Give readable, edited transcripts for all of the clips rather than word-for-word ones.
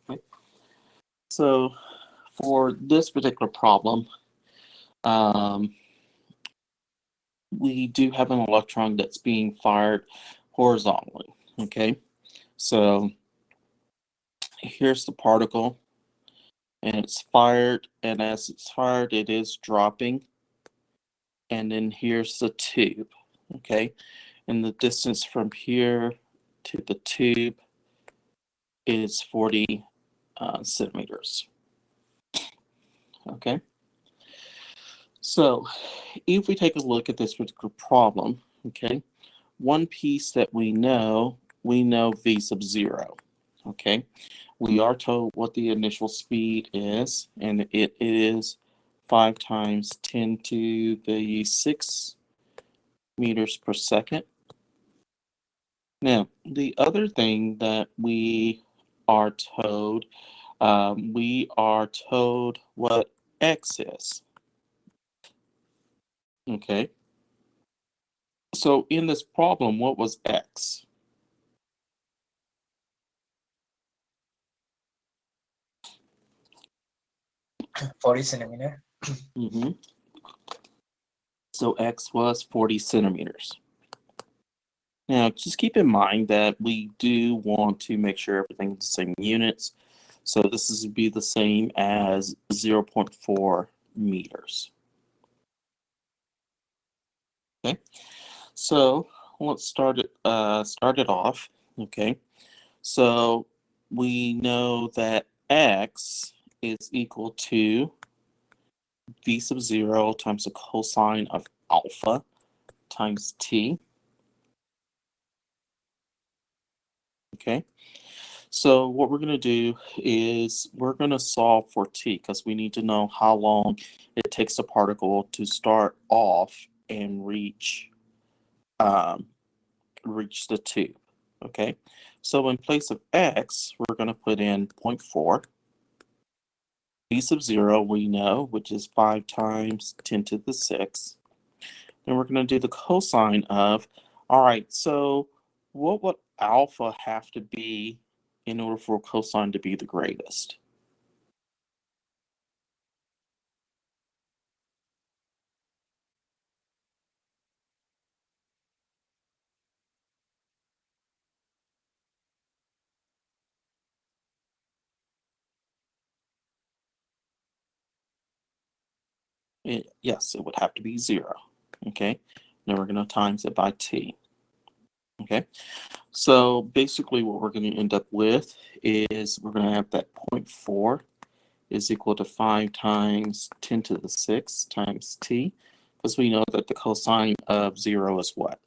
Okay. So for this particular problem, we do have an electron that's being fired horizontally. Okay, so here's the particle, and it's fired, and as it's fired, it is dropping. And then here's the tube. Okay, and the distance from here to the tube is 40 centimeters. Okay, so if we take a look at this particular problem, okay, one piece that we know v sub 0. Okay, we are told what the initial speed is, and it is 5 times 10 to the 6 meters per second. Now, the other thing that we are told what x is. Okay, so in this problem, what was x? Mm-hmm. 40 centimeter. So x was 40 centimeters. Now, just keep in mind that we do want to make sure everything's the same units. So this is be the same as 0.4 meters. Okay, so let's start it off. Okay, so we know that x is equal to v sub 0 times the cosine of alpha times t. Okay, so what we're going to do is we're going to solve for t, because we need to know how long it takes a particle to start off and reach the tube. Okay, so in place of x, we're going to put in 0.4. V sub 0 we know, which is 5 times 10 to the 6. Then we're going to do the cosine of, all right, so what would alpha have to be in order for cosine to be the greatest? Yes, it would have to be 0. Okay, then we're going to times it by t. Okay, so basically what we're going to end up with is we're going to have that 0.4 is equal to 5 times 10 to the 6 times t, because we know that the cosine of 0 is what?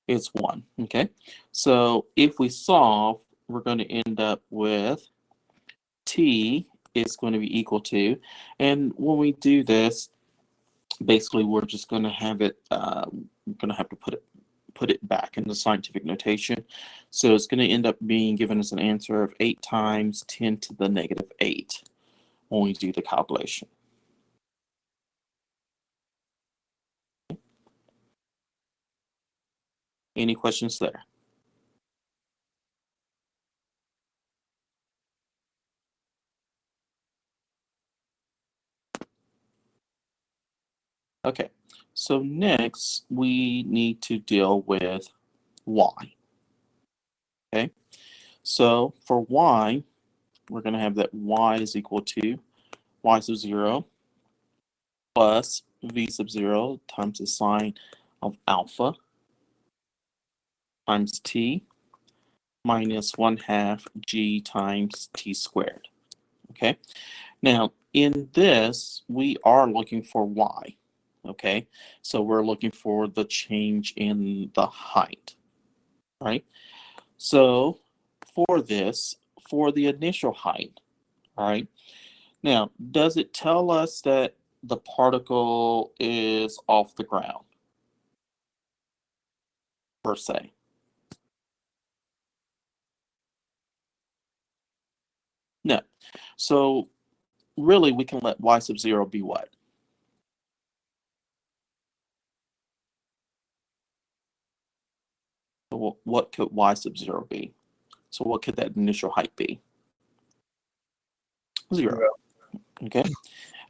It's 1. Okay, so if we solve, we're going to end up with t is going to be equal to, and when we do this, basically we're just going to have it, we're going to have to put it back into scientific notation. So it's going to end up being given as an answer of 8 times 10 to the negative 8 when we do the calculation. Any questions there? Okay, so next we need to deal with y. Okay, so for y, we're going to have that y is equal to y sub 0 plus v sub 0 times the sine of alpha times t minus 1/2 g times t squared. Okay, now in this, we are looking for y. Okay, so we're looking for the change in the height, right? So for this, for the initial height, all right, now does it tell us that the particle is off the ground per se? No. So really we can let y sub 0 be what? well, what could y sub 0 be? So what could that initial height be? 0. Okay.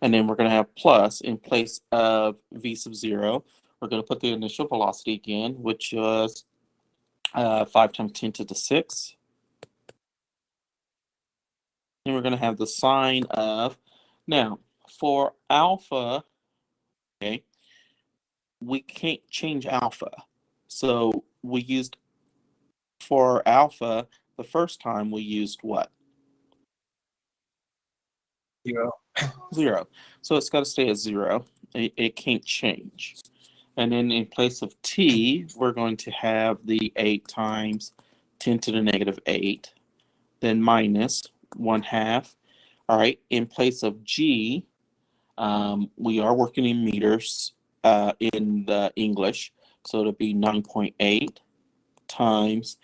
And then we're going to have plus in place of v sub 0. We're going to put the initial velocity again, which was 5 times 10 to the 6. And we're going to have the sine of, now for alpha, okay, we can't change alpha. So we used, for alpha, the first time we used what? 0. 0. So it's got to stay at 0. It can't change. And then in place of t, we're going to have the 8 times 10 to the negative 8, then minus 1/2. All right, in place of g, we are working in meters in the English, so it'll be 9.8 times,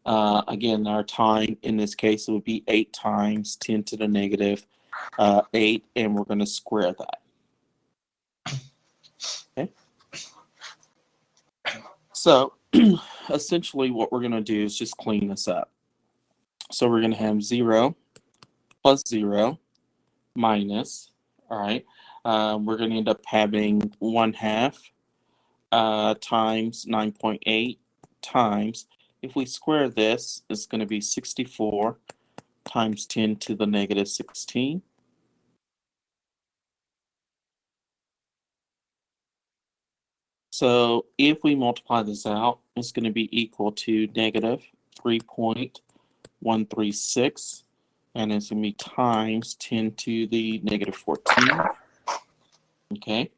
again, our time in this case it would be 8 times 10 to the negative 8, and we're going to square that. Okay. So essentially what we're going to do is just clean this up. So we're going to have 0 plus 0 minus, all right, we're going to end up having 1/2 times 9.8 times, if we square this, it's going to be 64 times 10 to the negative 16. So if we multiply this out, it's going to be equal to negative 3.136, and it's going to be times 10 to the negative 14. Okay,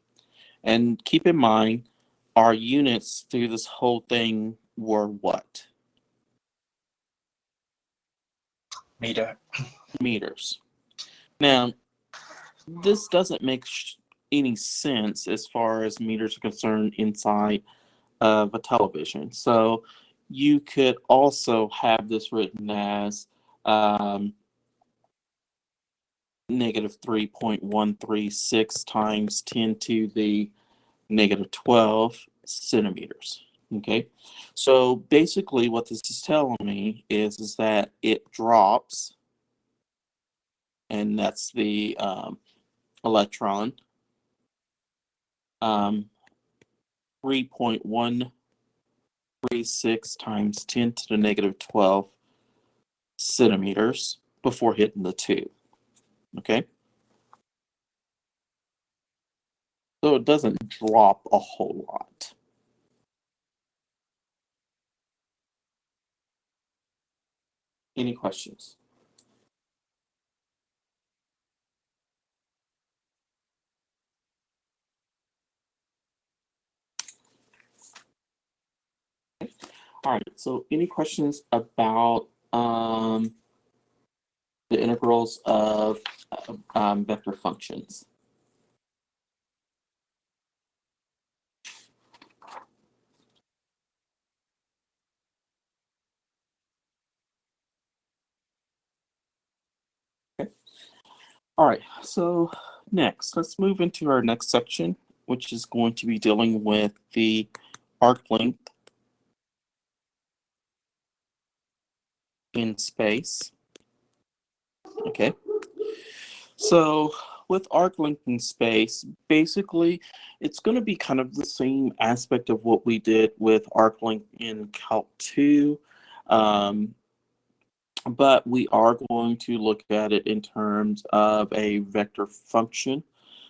and keep in mind, our units through this whole thing were what? Meter. Meters. Now, this doesn't make any sense as far as meters are concerned inside of a television. So you could also have this written as negative 3.136 times 10 to the negative 12 centimeters. Okay, so basically what this is telling me is that it drops, and that's the electron, 3.136 times 10 to the negative 12 centimeters before hitting the 2. Okay, so it doesn't drop a whole lot. Any questions? All right, so any questions about the integrals of vector functions? Okay. All right, so next, let's move into our next section, which is going to be dealing with the arc length in space. Okay, so with arc length in space, basically it's going to be kind of the same aspect of what we did with arc length in Calc 2, but we are going to look at it in terms of a vector function.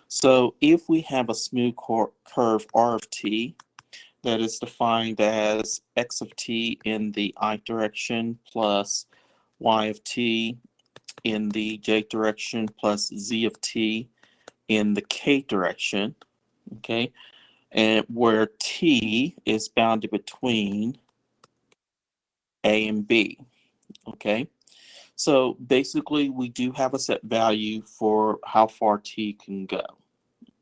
So if we have a smooth curve r of t that is defined as x of t in the I direction plus y of t in the j direction plus z of t in the k direction, okay, and where t is bounded between a and b, okay. So basically we do have a set value for how far t can go,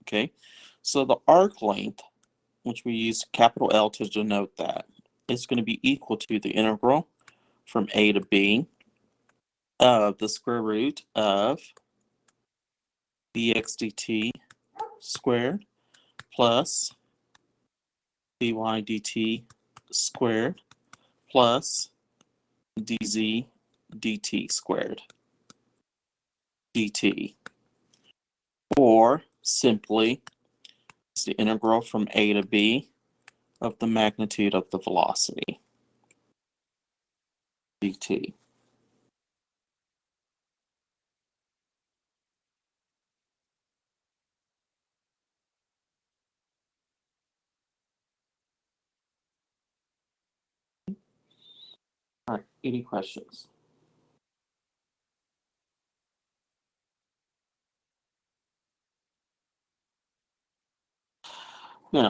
okay. So the arc length, which we use capital L to denote that, is going to be equal to the integral from a to b of the square root of dx dt squared plus dy dt squared plus dz dt squared dt, or simply it's the integral from a to b of the magnitude of the velocity dt. All right, any questions? Now,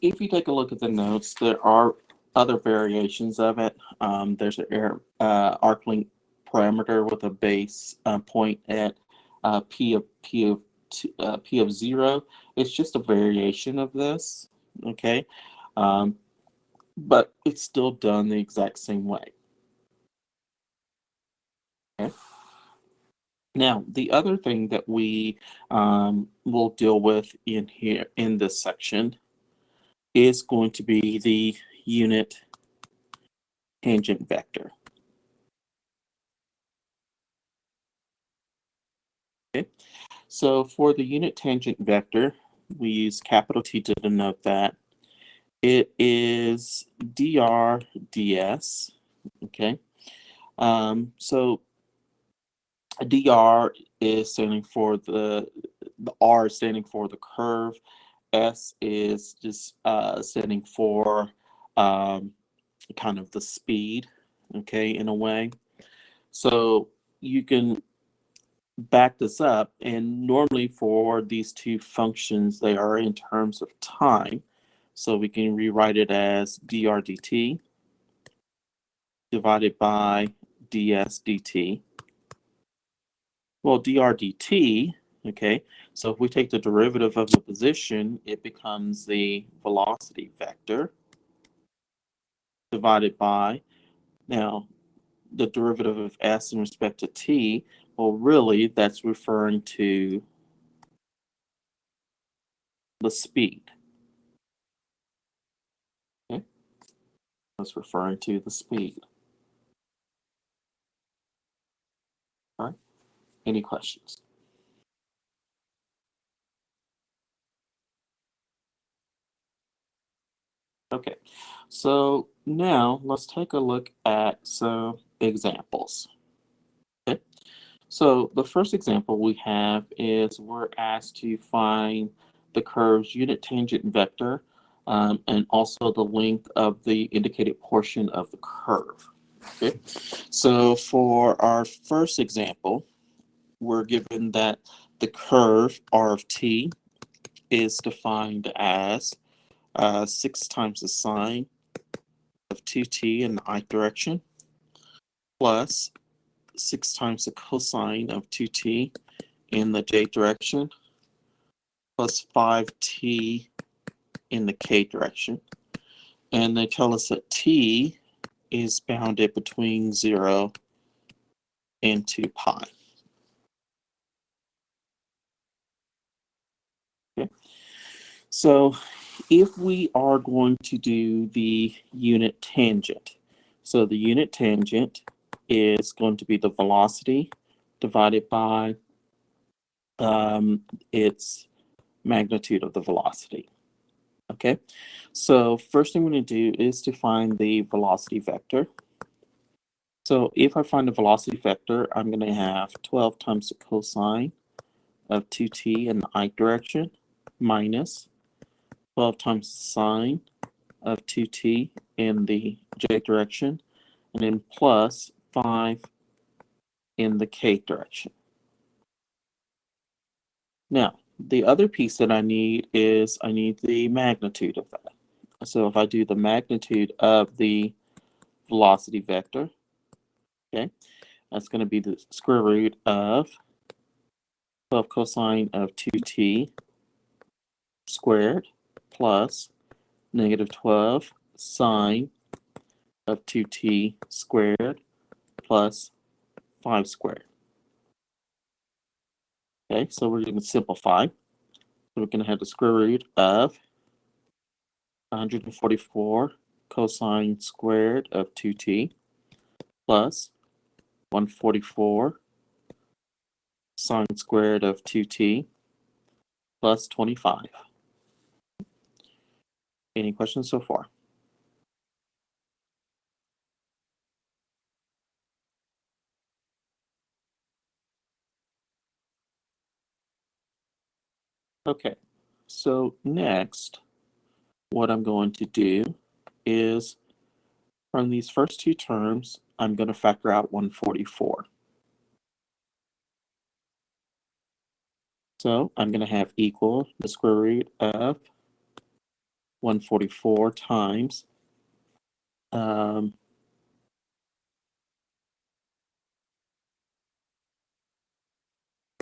if you take a look at the notes, there are other variations of it. There's an arc length parameter with a base point at p of 0. It's just a variation of this, okay? But it's still done the exact same way. Okay? Now, the other thing that we will deal with in here in this section is going to be the unit tangent vector. Okay, so for the unit tangent vector, we use capital T to denote that. It is dr ds. Okay, so dr is standing for the r is standing for the curve. S is just standing for kind of the speed. Okay, in a way. So you can back this up, and normally for these two functions, they are in terms of time. So we can rewrite it as dr dt divided by ds dt. Well, dr dt, okay, so if we take the derivative of the position, it becomes the velocity vector divided by, now, the derivative of s in respect to t, well, really, that's referring to the speed. Okay? That's referring to the speed. All right? Any questions? Okay, so now let's take a look at some examples. Okay, so the first example we have is we're asked to find the curve's unit tangent vector and also the length of the indicated portion of the curve. Okay, so for our first example, we're given that the curve r of t is defined as 6 times the sine of 2t in the I direction plus 6 times the cosine of 2t in the j direction plus 5t in the k direction. And they tell us that t is bounded between 0 and 2 pi. Okay. So if we are going to do the unit tangent, so the unit tangent is going to be the velocity divided by its magnitude of the velocity. Okay, so first thing I'm going to do is to find the velocity vector. So if I find the velocity vector, I'm going to have 12 times the cosine of 2t in the I direction minus 12 times the sine of 2t in the j direction, and then plus 5 in the k direction. Now, the other piece that I need is I need the magnitude of that. So if I do the magnitude of the velocity vector, okay, that's going to be the square root of 12 cosine of 2t squared plus negative 12 sine of 2t squared plus 5 squared. Okay, so we're going to simplify. So we're going to have the square root of 144 cosine squared of 2t plus 144 sine squared of 2t plus 25. Any questions so far? Okay, so next, what I'm going to do is from these first two terms, I'm going to factor out 144. So I'm going to have equal the square root of 144 times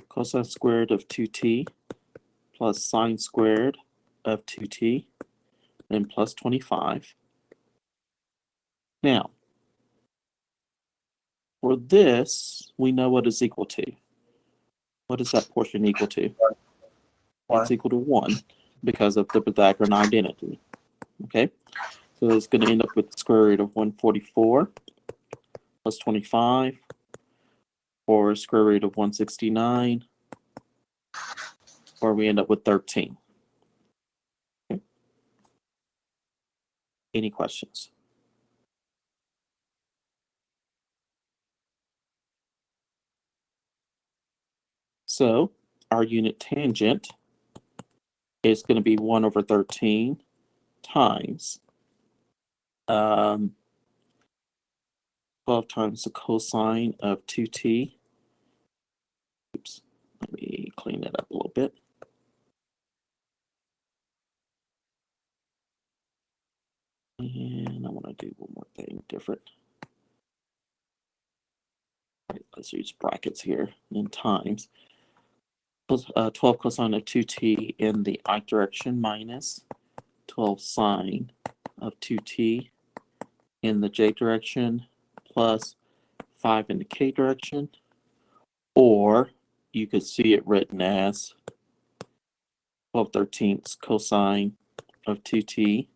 cosine squared of 2t plus sine squared of 2t and plus 25. Now, for this, we know what is equal to. What is that portion equal to? It's equal to 1 because of the Pythagorean identity. Okay, so it's going to end up with the square root of 144 plus 25, or square root of 169, or we end up with 13. Okay. Any questions? So our unit tangent is going to be 1 over 13 times 12 times the cosine of 2t. Oops, let me clean that up a little bit. And I want to do one more thing different. All right, let's use brackets here and times 12 cosine of 2t in the I direction minus 12 sine of 2t in the j direction plus 5 in the k direction, or you could see it written as 12/13 cosine of 2t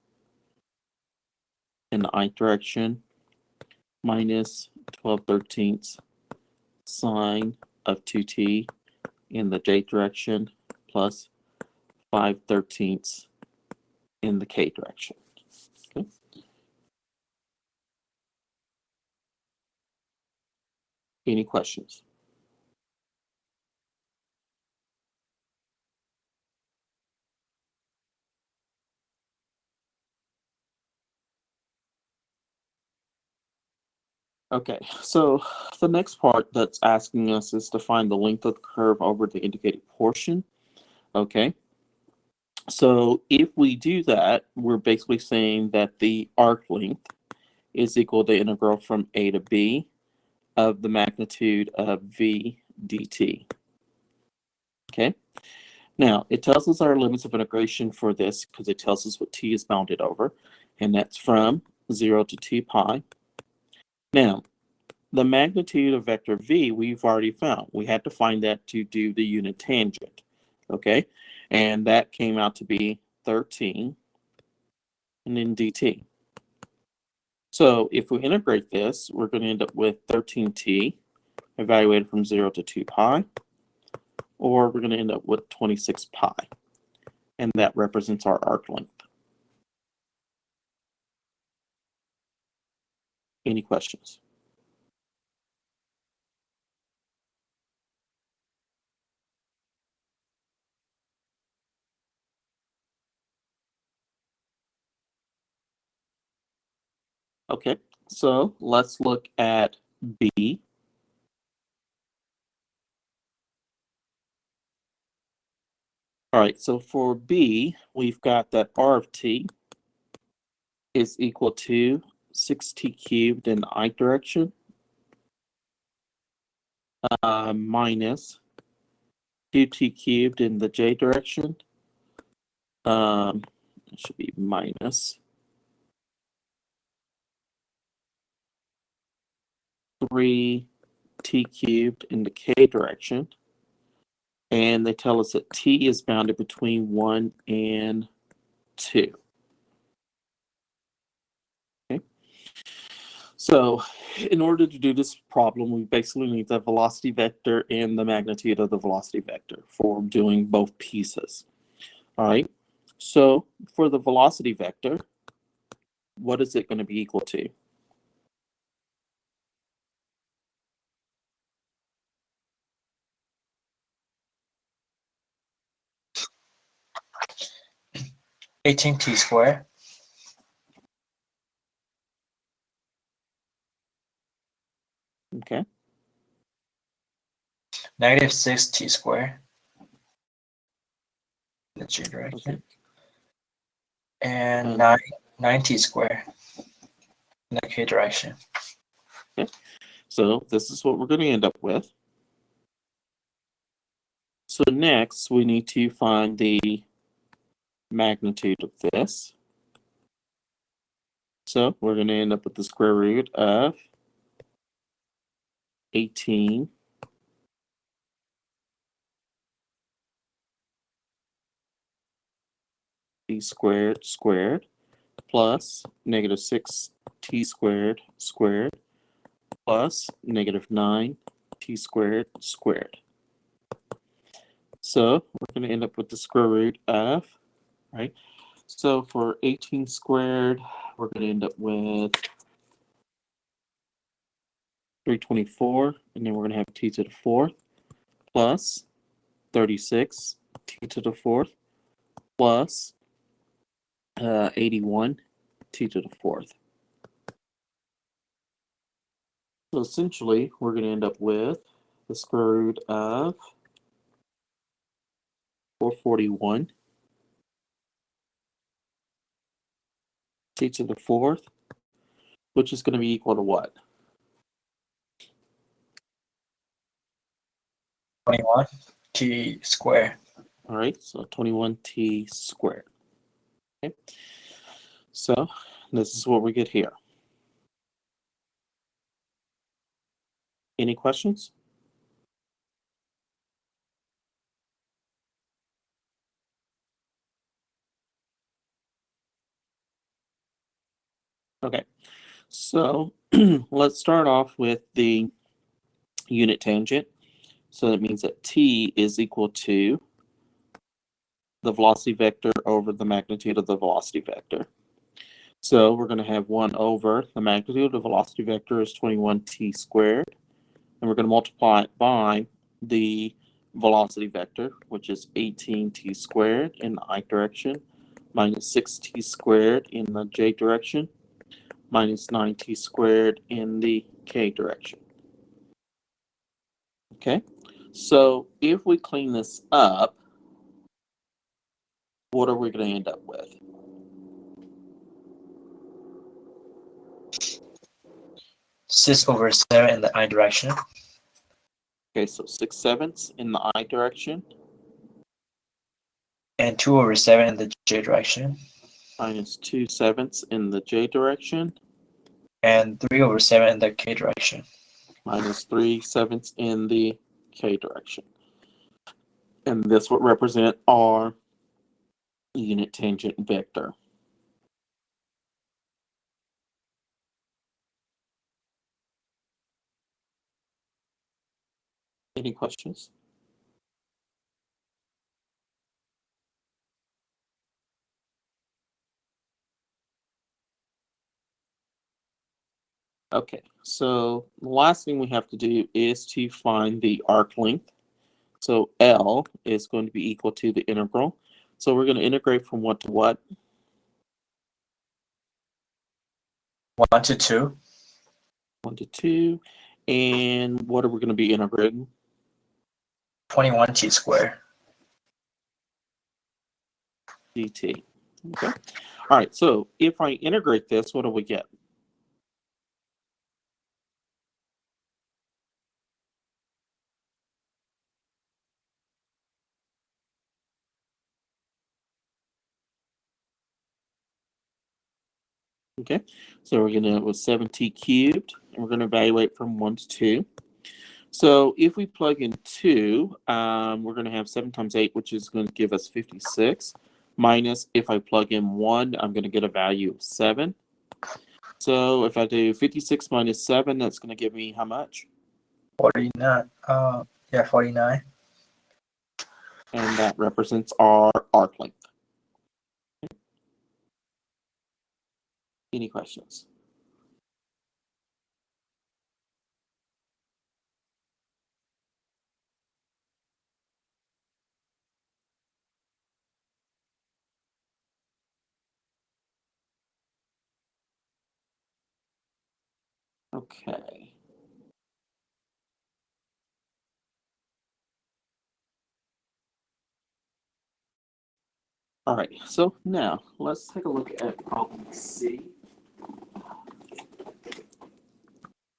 in the I direction minus 12/13 sine of 2t in the j direction plus 5/13 in the k direction. Okay. Any questions? Okay, so the next part that's asking us is to find the length of the curve over the indicated portion. Okay, so if we do that, we're basically saying that the arc length is equal to the integral from a to b of the magnitude of v dt. Okay, now it tells us our limits of integration for this because it tells us what t is bounded over, and that's from 0 to 2 pi. Now, the magnitude of vector v we've already found. We had to find that to do the unit tangent, okay? And that came out to be 13 and then dt. So if we integrate this, we're going to end up with 13t evaluated from 0 to 2 pi, or we're going to end up with 26 pi, and that represents our arc length. Any questions? Okay, so let's look at B. All right, so for B, we've got that R of t is equal to 6t cubed in the I direction minus 2t cubed in the j direction. It should be minus 3t cubed in the k direction. And they tell us that t is bounded between 1 and 2. So in order to do this problem, we basically need the velocity vector and the magnitude of the velocity vector for doing both pieces. All right. So for the velocity vector, what is it going to be equal to? T squared Okay. negative 6t squared in the J direction, Okay. and And 9t squared in the K direction. okay. So this is what we're going to end up with. So next we need to find the magnitude of this. So we're going to end up with the square root of 18 t squared squared plus negative 6t squared squared plus negative 9t squared squared. So we're going to end up with the square root of, right? So for 18 squared, we're going to end up with 324, and then we're going to have t to the fourth plus 36 t to the fourth plus 81 t to the fourth. So essentially, we're going to end up with the square root of 441 t to the fourth, which is going to be equal to what? 21t squared. All right, so 21t squared. Okay, so this is what we get here. Any questions? Okay, so let's start off with the unit tangent. So that means that t is equal to the velocity vector over the magnitude of the velocity vector. So we're going to have 1 over the magnitude of the velocity vector is 21t squared, and we're going to multiply it by the velocity vector, which is 18t squared in the I direction, minus 6t squared in the j direction, minus 9t squared in the k direction. Okay, so if we clean this up, what are we going to end up with? 6 over 7 in the I direction, Okay, so 6/7 in the I direction, and 2 over 7 in the J direction, minus 2/7 in the j direction, and 3 over 7 in the K direction. minus 3/7 in the k direction. And this would represent our unit tangent vector. Any questions? Okay, so the last thing we have to do is to find the arc length. So L is going to be equal to the integral. So we're going to integrate from what to what? 1 to 2, 1 to 2. And what are we going to be integrating? 21t squared. dt. Okay. All right, so if I integrate this, what do we get? Okay, so we're going to with 7t cubed, and we're going to evaluate from 1 to 2. So if we plug in 2, we're going to have 7 times 8, which is going to give us 56. Minus, if I plug in 1, I'm going to get a value of 7. So if I do 56 minus 7, that's going to give me how much? 49. Yeah, 49. And that represents our arc length. Any questions? Okay. All right, so now let's take a look at problem C.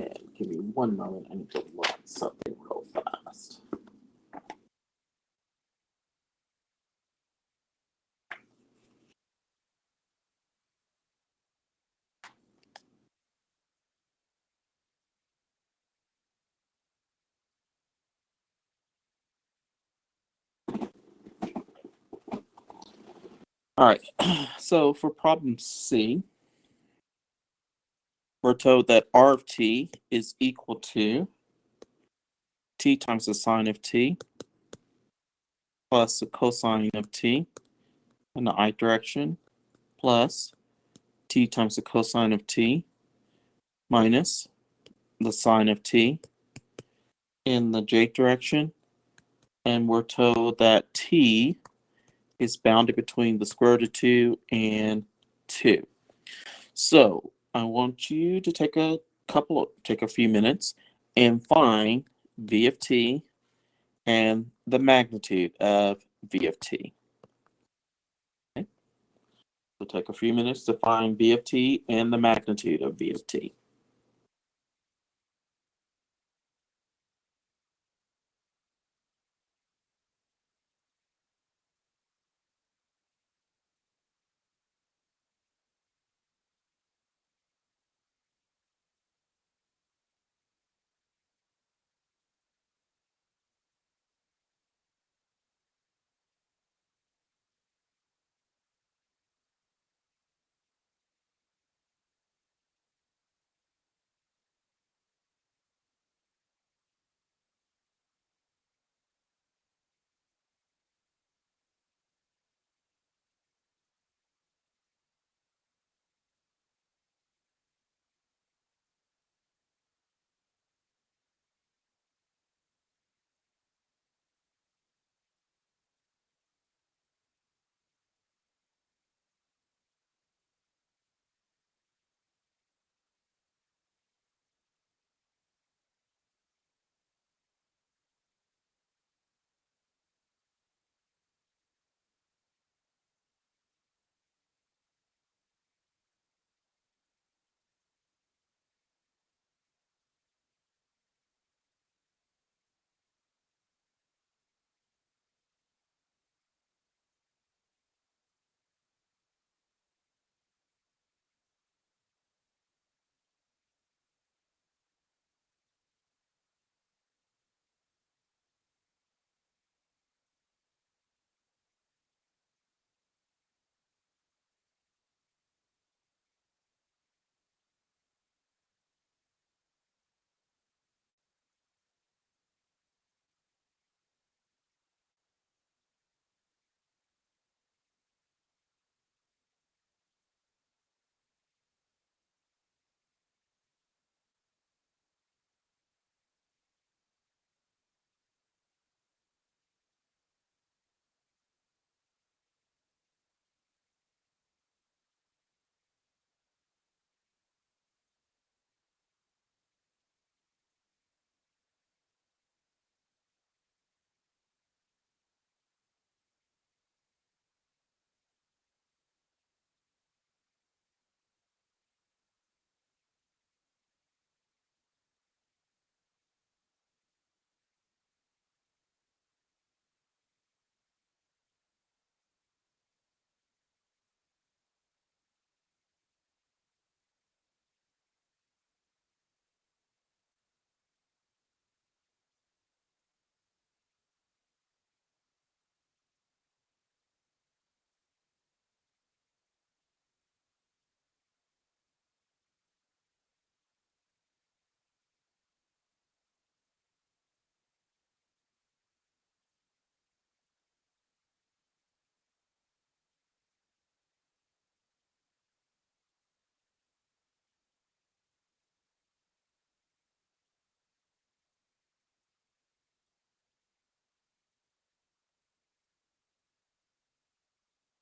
And give me one moment, I need to look at something real fast. All right, so for problem C, we're told that r of t is equal to t times the sine of t plus the cosine of t in the I direction plus t times the cosine of t minus the sine of t in the j direction. And we're told that t is bounded between the square root of 2 and 2. So I want you to take a few minutes and find v of t and the magnitude of v of t. Okay? So take a few minutes to find v of t and the magnitude of v of t.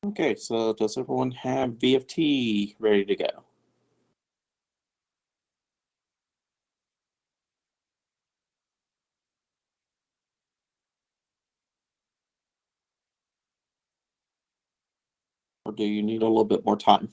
Okay, so does everyone have V of t ready to go? Or do you need a little bit more time?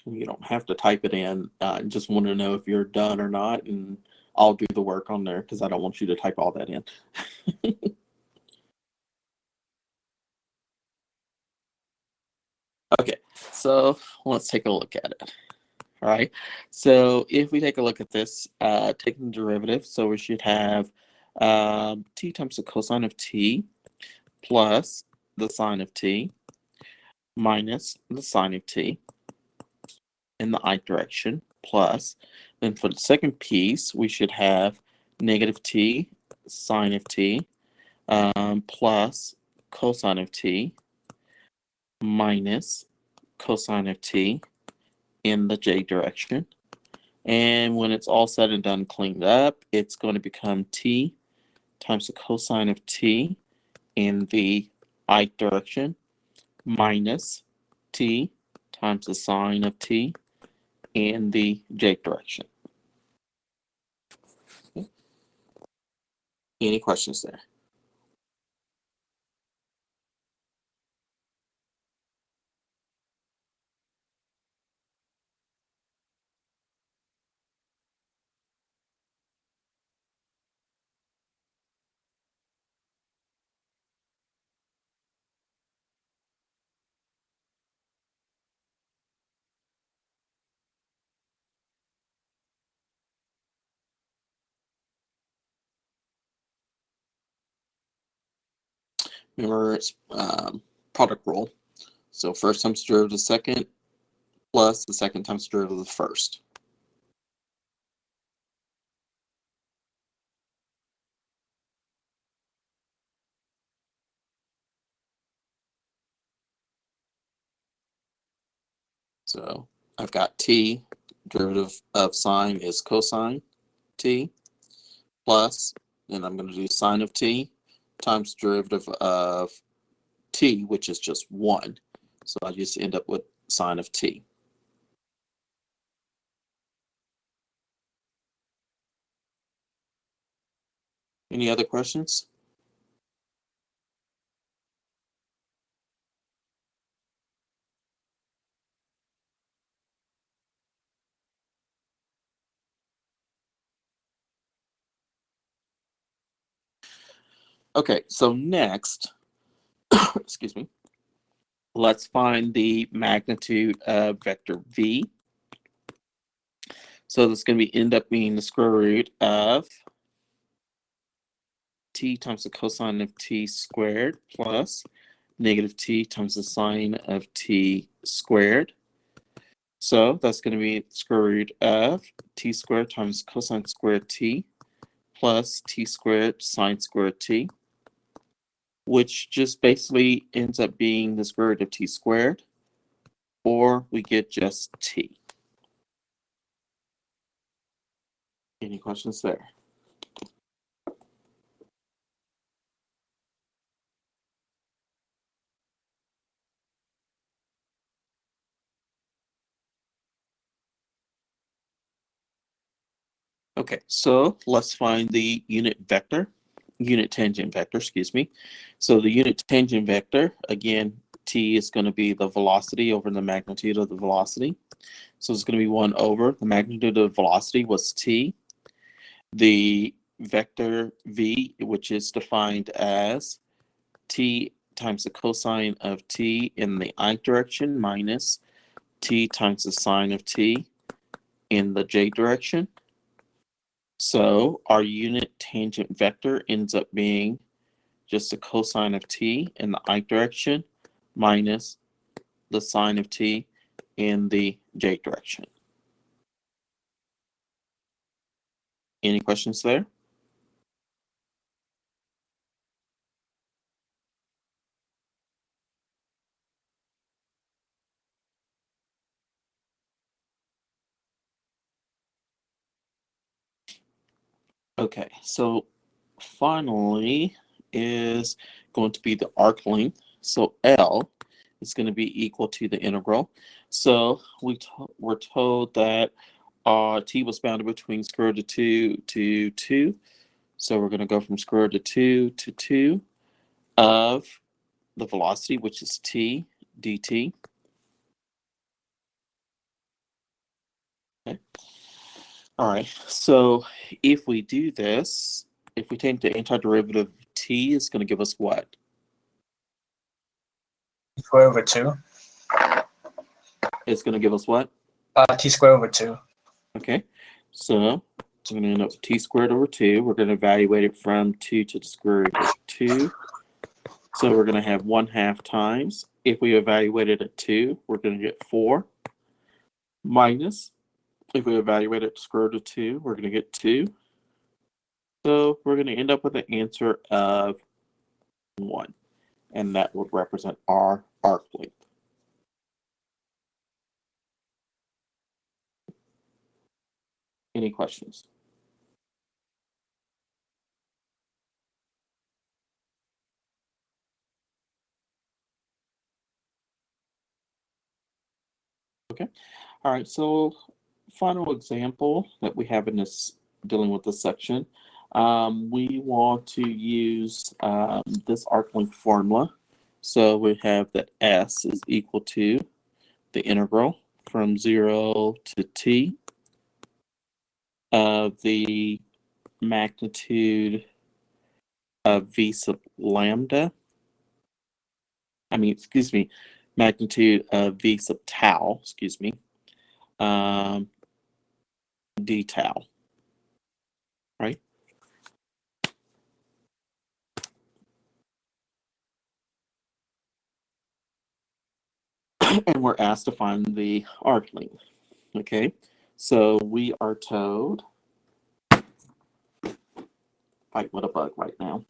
You don't have to type it in. I just want to know if you're done or not, and I'll do the work on there because I don't want you to type all that in. Okay, so let's take a look at it. All right, so if we take a look at this, taking the derivative, so we should have t times the cosine of t plus the sine of t minus the sine of t in the I direction plus, then for the second piece, we should have negative t sine of t plus cosine of t minus cosine of t in the j direction. And when it's all said and done, cleaned up, it's going to become t times the cosine of t in the I direction minus t times the sine of t in the j direction. Any questions there? Remember, it's product rule. So first times derivative of the second plus the second times derivative of the first. So I've got t, derivative of sine is cosine t, plus, then I'm going to do sine of t times derivative of t, which is just 1. So I just end up with sine of t. Any other questions? Okay, so next, excuse me, let's find the magnitude of vector v. So that's going to end up being the square root of t times the cosine of t squared plus negative t times the sine of t squared. So that's going to be square root of t squared times cosine squared t plus t squared sine squared t, which just basically ends up being the square root of t squared, or we get just t. Any questions there? Okay, so let's find the unit tangent vector, excuse me. So the unit tangent vector, again, t is going to be the velocity over the magnitude of the velocity. So it's going to be 1 over the magnitude of the velocity was t. The vector v, which is defined as t times the cosine of t in the I direction minus t times the sine of t in the j direction. So our unit tangent vector ends up being just the cosine of t in the I direction minus the sine of t in the j direction. Any questions there? Okay, so finally is going to be the arc length. So L is going to be equal to the integral. So we're told that t was bounded between square root of 2 to 2. So we're going to go from square root of 2 to 2 of the velocity, which is t dt. Okay. All right, so if we do this, if we take the antiderivative of t, it's going to give us what? Square over 2. It's going to give us what? T squared over 2. Okay, so we're going to end up with t squared over 2. We're going to evaluate it from 2 to the square root of 2. So we're going to have 1/2 times. If we evaluate it at 2, we're going to get 4. Minus, if we evaluate it to square root of 2, we're going to get 2. So we're going to end up with an answer of 1. And that would represent our arc length. Any questions? Okay. All right. So final example that we have in this dealing with this section, we want to use this arc length formula. So we have that S is equal to the integral from 0 to t of the magnitude of v sub lambda. Magnitude of v sub tau, d tau, right? And we're asked to find the arc length. Okay, so we are told, fight with a bug right now.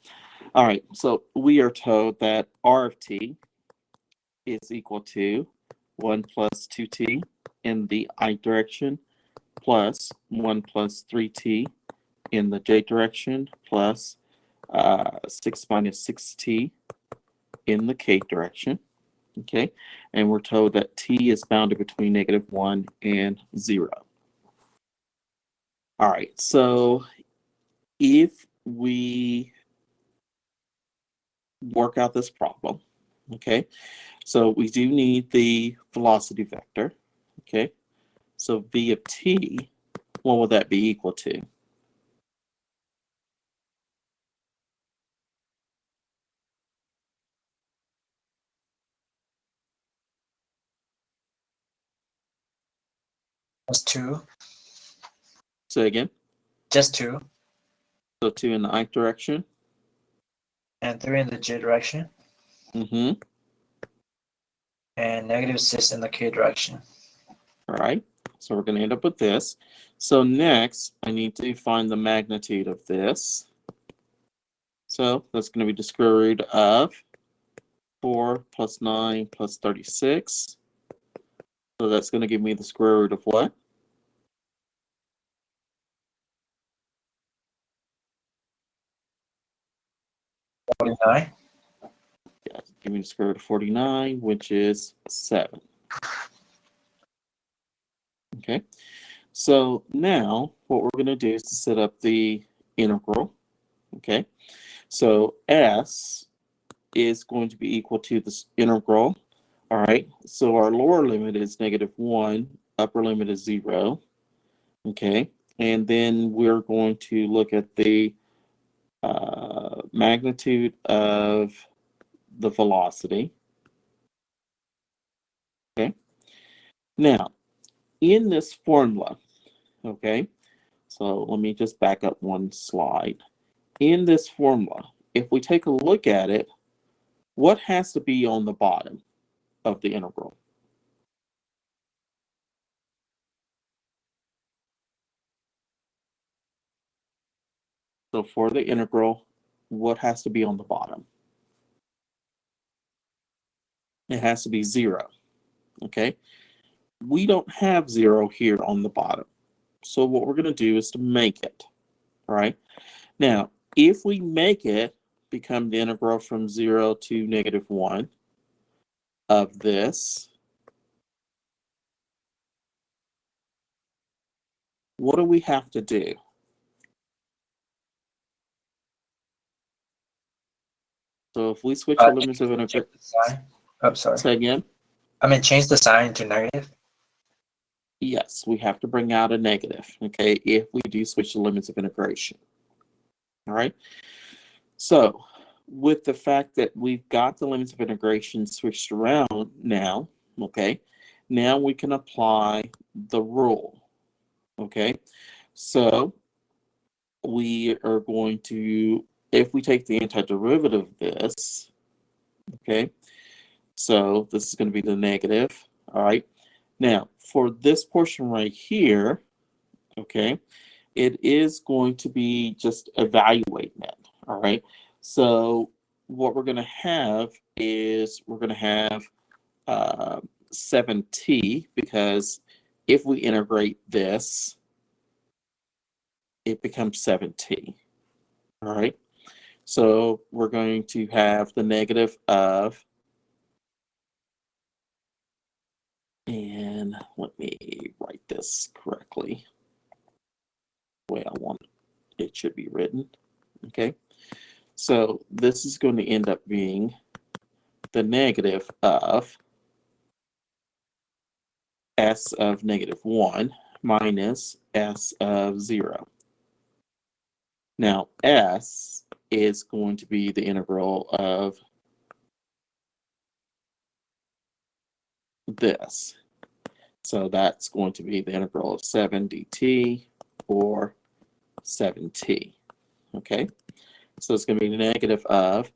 All right, so we are told that r of t is equal to 1 plus 2t in the I direction plus 1 plus 3t in the j direction plus 6 minus 6t in the k direction. Okay, and we're told that t is bounded between -1 and 0. All right, so if we work out this problem, okay, so we do need the velocity vector, okay, so v of t, what will that be equal to? That's 2. Say again. Just 2. So 2 in the I direction. And 3 in the j direction. Mm-hmm. And -6 in the k direction. All right, so we're going to end up with this. So next, I need to find the magnitude of this. So that's going to be the square root of 4 plus 9 plus 36. So that's going to give me the square root of what? 49. Yeah, give me the square root of 49, which is 7. Okay, so now what we're going to do is to set up the integral. Okay, so S is going to be equal to this integral. All right, so our lower limit is -1, upper limit is 0. Okay, and then we're going to look at the magnitude of the velocity. Okay, now in this formula, okay, so let me just back up one slide. In this formula, if we take a look at it, what has to be on the bottom of the integral? So for the integral, what has to be on the bottom? It has to be 0, okay? We don't have 0 here on the bottom. So what we're going to do is to make it, all right? Now, if we make it become the integral from 0 to -1 of this, what do we have to do? So if we switch the limits of integration, Oh, sorry. say again? I mean, change the sign to negative. Yes, we have to bring out a negative, okay, if we do switch the limits of integration. All right. So with the fact that we've got the limits of integration switched around now, okay, now we can apply the rule, okay? So we are going to, if we take the antiderivative of this, okay, so this is going to be the negative, all right? Now, for this portion right here, okay, it is going to be just evaluating it, all right? So what we're going to have is we're going to have 7t, because if we integrate this, it becomes 7t, all right? So we're going to have the negative of, and let me write this correctly, the way I want it should be written, okay? So this is going to end up being the negative of s of -1 minus s of 0. Now, s is going to be the integral of this. So that's going to be the integral of 7 dt, or 7t. Okay? So it's going to be the negative of,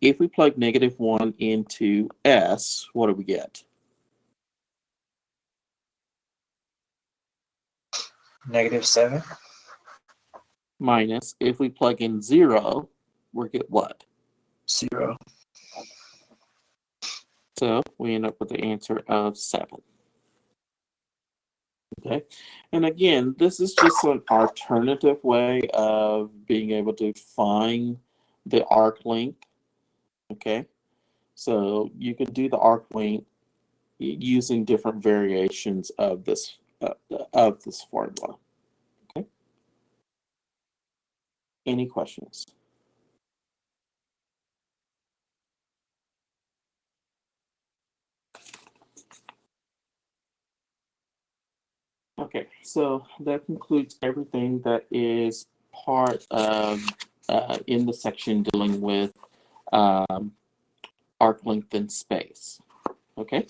if we plug -1 into s, what do we get? -7. Minus, if we plug in 0, we get what? 0. So we end up with the answer of 7. Okay, and again, this is just an alternative way of being able to find the arc length. Okay, so you can do the arc length using different variations of this formula. Okay, any questions? Okay, so that concludes everything that is part of in the section dealing with um, arc length in space. Okay,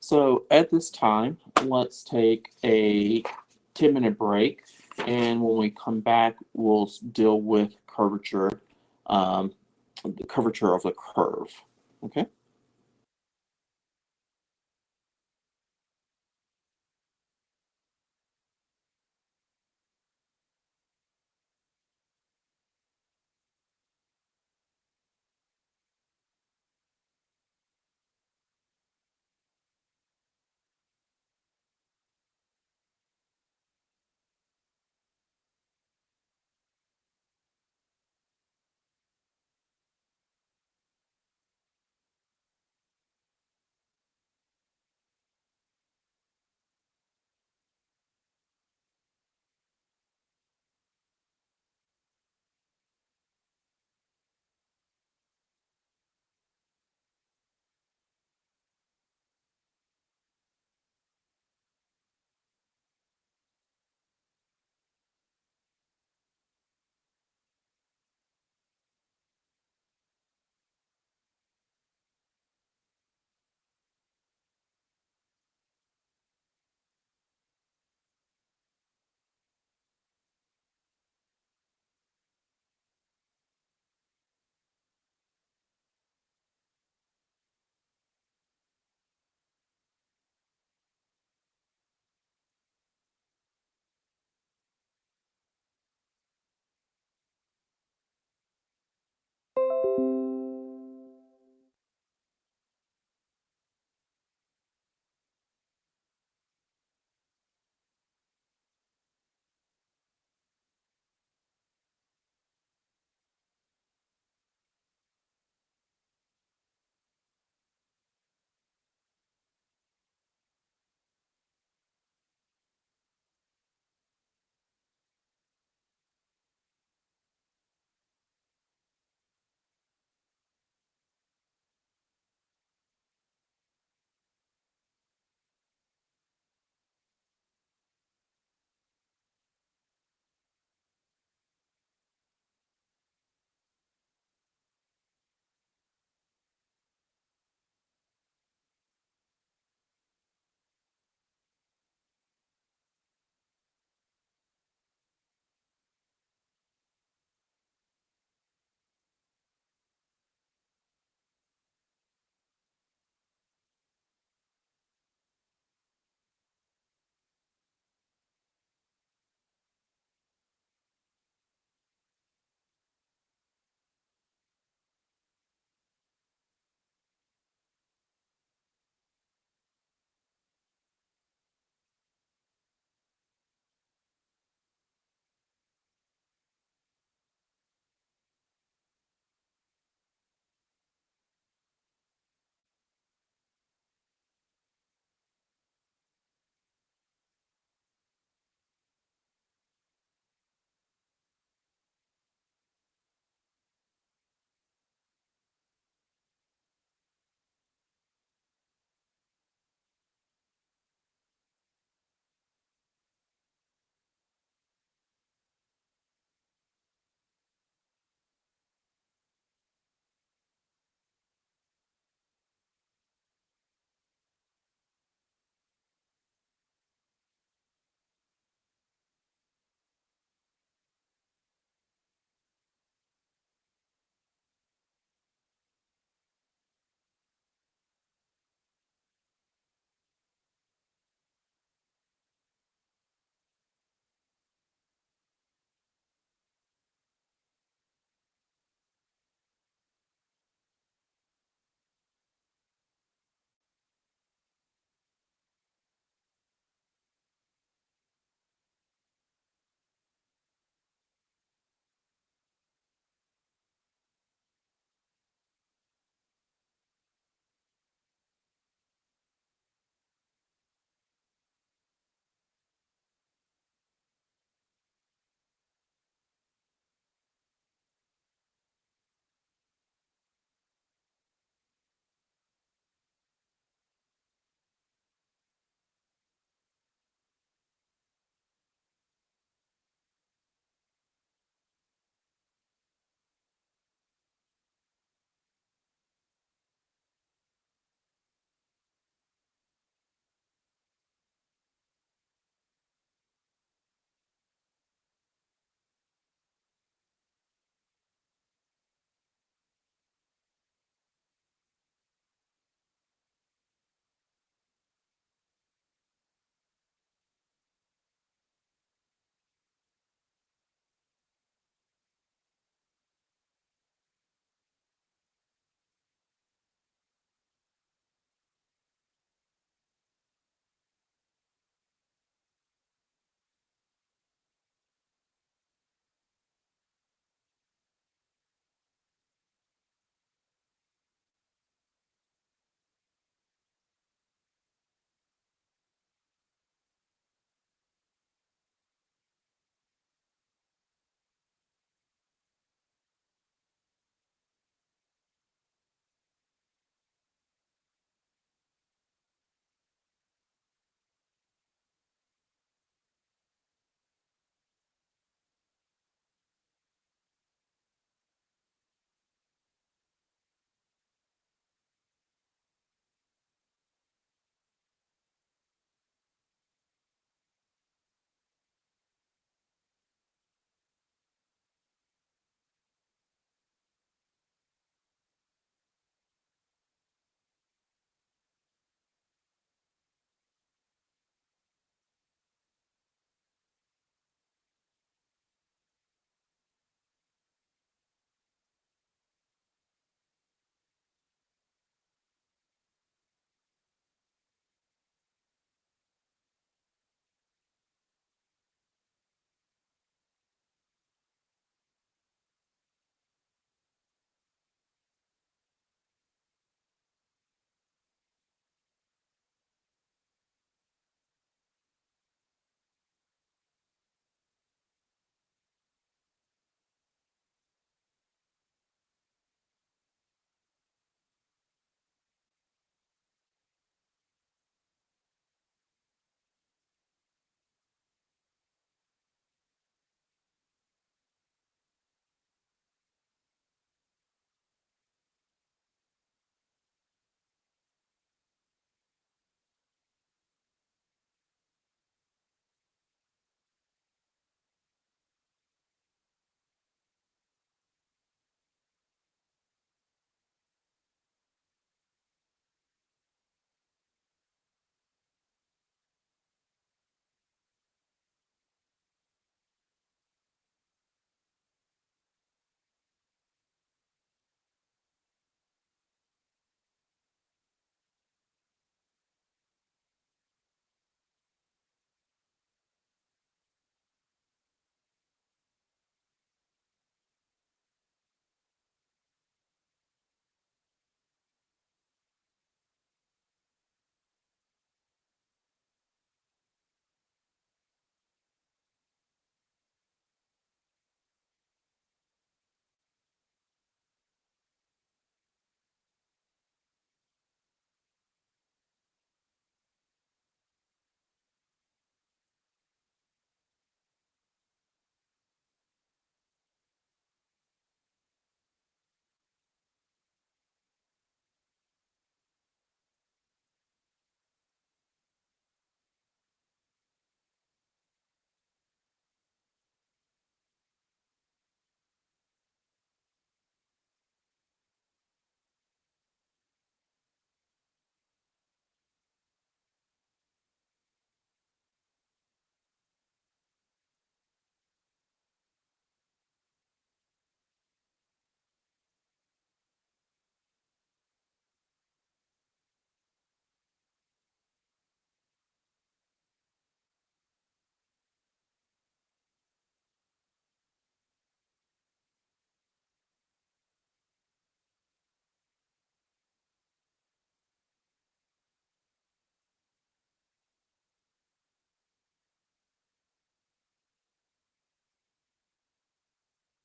so at this time, let's take a 10-minute break, and when we come back, we'll deal with curvature, the curvature of the curve. Okay.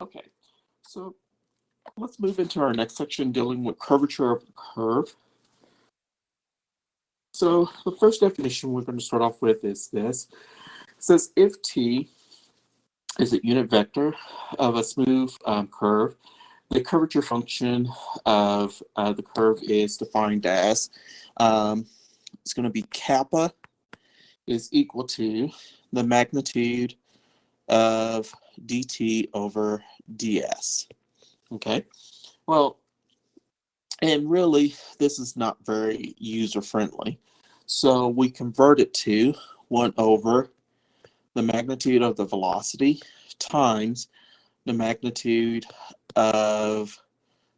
Okay, so let's move into our next section dealing with curvature of the curve. So the first definition we're going to start off with is this. It says if t is a unit vector of a smooth curve, the curvature function of the curve is defined as, it's going to be kappa is equal to the magnitude of dt over ds. Okay, well, and really this is not very user friendly. So we convert it to 1 over the magnitude of the velocity times the magnitude of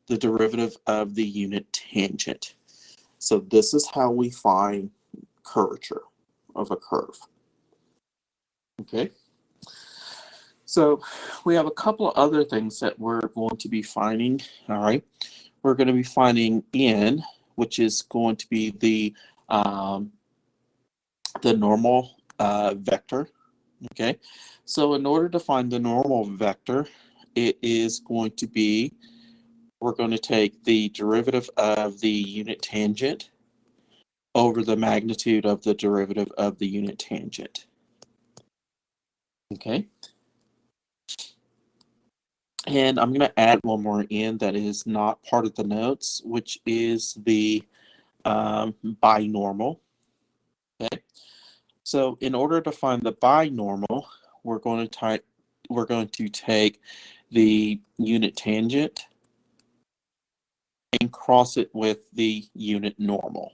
the derivative of the unit tangent. So this is how we find curvature of a curve. Okay. So we have a couple of other things that we're going to be finding. All right. We're going to be finding n, which is going to be the normal vector. Okay. So in order to find the normal vector, it is going to be, we're going to take the derivative of the unit tangent over the magnitude of the derivative of the unit tangent. Okay. And I'm going to add one more in that is not part of the notes, which is the binormal. Okay. So in order to find the binormal, we're going to take the unit tangent and cross it with the unit normal.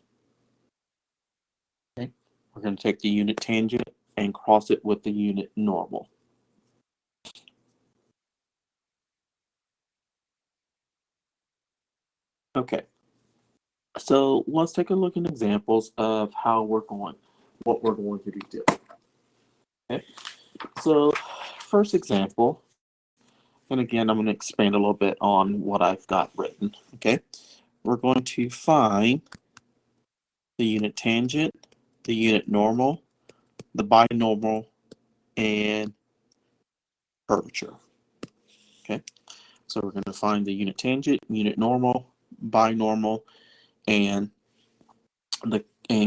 Okay. We're going to take the unit tangent and cross it with the unit normal. Okay. So let's take a look at examples of what we're going to be doing. Okay. So first example, and again, I'm going to expand a little bit on what I've got written. Okay. We're going to find the unit tangent, the unit normal, the binormal, and curvature. Okay. So we're going to find the unit tangent, unit normal, binormal, and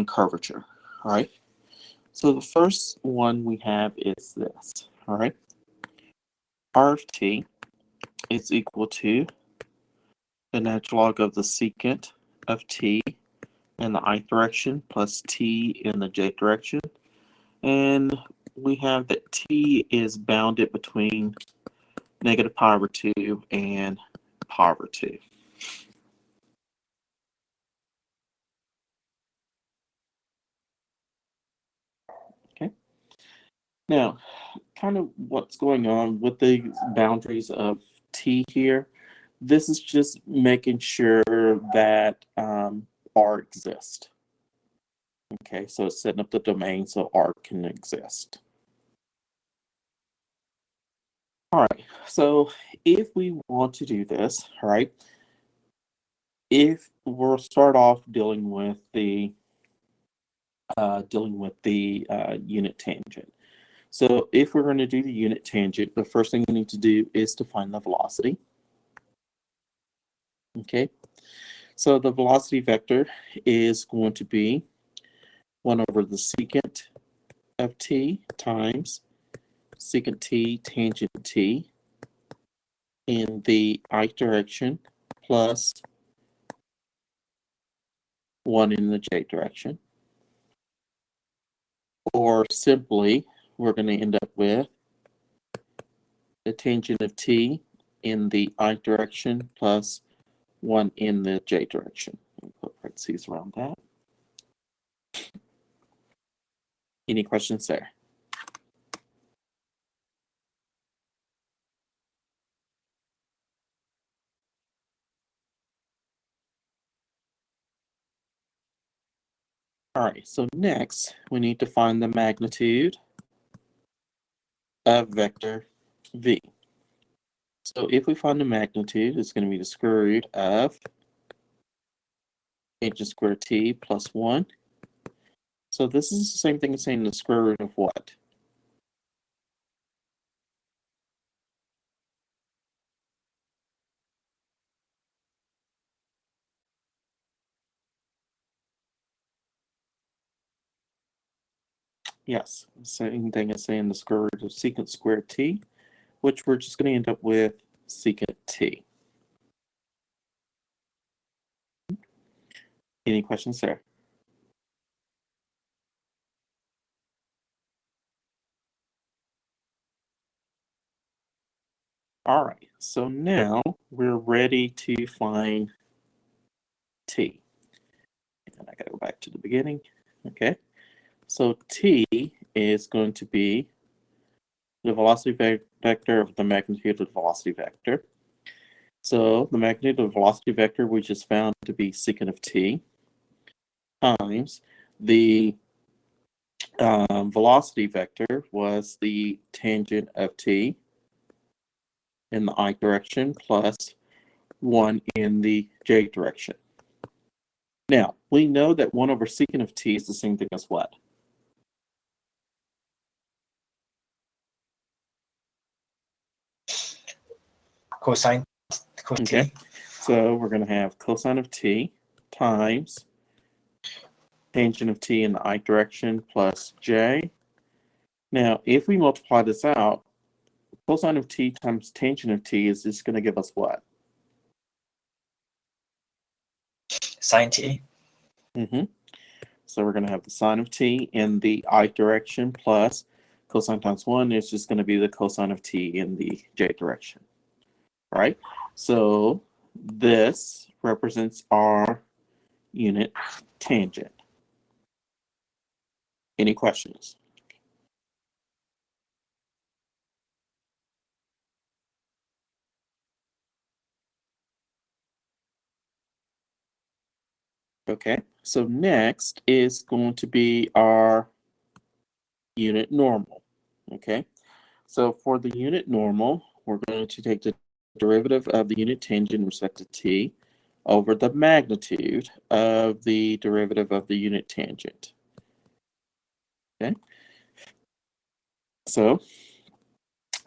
curvature. All right. So the first one we have is this. All right. R of t is equal to the natural log of the secant of t in the I direction plus t in the j direction. And we have that t is bounded between negative pi over 2 and pi over 2. Okay. Now, kind of what's going on with the boundaries of t here, this is just making sure that R exists. Okay, so it's setting up the domain so R can exist. All right, so if we want to do this, all right, if we'll start off dealing with the unit tangent. So if we're going to do the unit tangent, the first thing we need to do is to find the velocity. Okay, so the velocity vector is going to be 1 over the secant of t times secant t tangent t in the I direction plus 1 in the j direction. Or simply, we're going to end up with the tangent of t in the I direction plus 1 in the j direction. Put parentheses around that. Any questions there? All right, so next we need to find the magnitude of vector v. So if we find the magnitude, it's going to be the square root of tangent squared t plus 1. So this is the same thing as saying the square root of what? Yes, same thing as saying the square root of secant squared t, which we're just going to end up with secant t. Any questions there? All right, so now we're ready to find t. And I got to go back to the beginning. Okay, so t is going to be the velocity vector of the magnitude of the velocity vector. So the magnitude of the velocity vector we just found to be secant of t times the velocity vector was the tangent of t in the I direction plus 1 in the j direction. Now, we know that 1 over secant of t is the same thing as what? Cosine Okay, t. so we're going to have cosine of t times tangent of t in the I direction plus j. Now, if we multiply this out, cosine of t times tangent of t is just going to give us what? Sine t. So we're going to have the sine of t in the I direction plus cosine times 1 is just going to be the cosine of t in the j direction. All right? So this represents our unit tangent. Any questions? Okay, so next is going to be our unit normal. Okay, so for the unit normal, we're going to take the derivative of the unit tangent in respect to t over the magnitude of the derivative of the unit tangent. Okay, so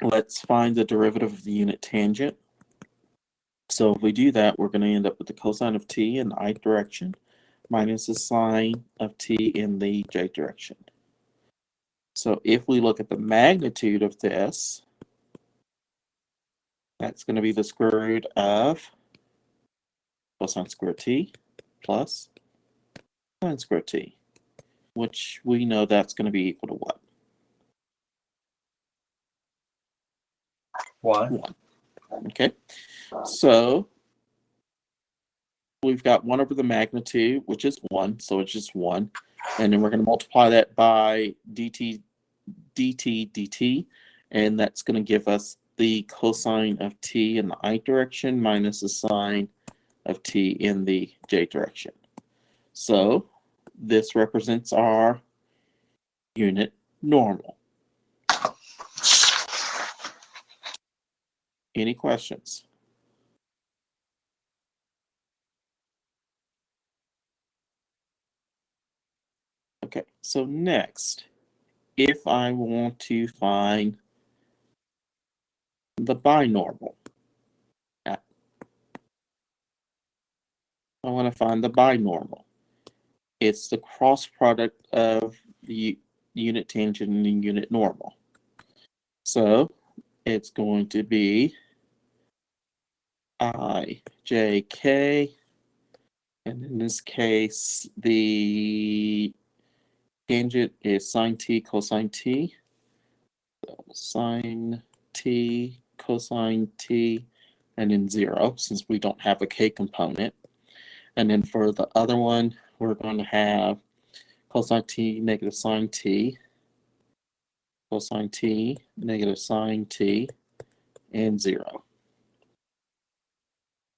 let's find the derivative of the unit tangent. So if we do that, we're going to end up with the cosine of t in the I direction minus the sine of t in the j direction. So if we look at the magnitude of this, that's going to be the square root of cosine squared t plus sine squared t, which we know that's going to be equal to what? 1. 1. Okay, so we've got 1 over the magnitude, which is 1, so it's just 1. And then we're going to multiply that by dt, and that's going to give us the cosine of t in the I direction minus the sine of t in the j direction. So this represents our unit normal. Any questions? Okay, so next, if I want to find the binormal, I want to find the binormal. It's the cross product of the unit tangent and the unit normal. So it's going to be I, j, k, and in this case, the tangent is sine t cosine t. So sine t cosine t, and then 0, since we don't have a k component. And then for the other one, we're going to have cosine t negative sine t, cosine t negative sine t, and 0.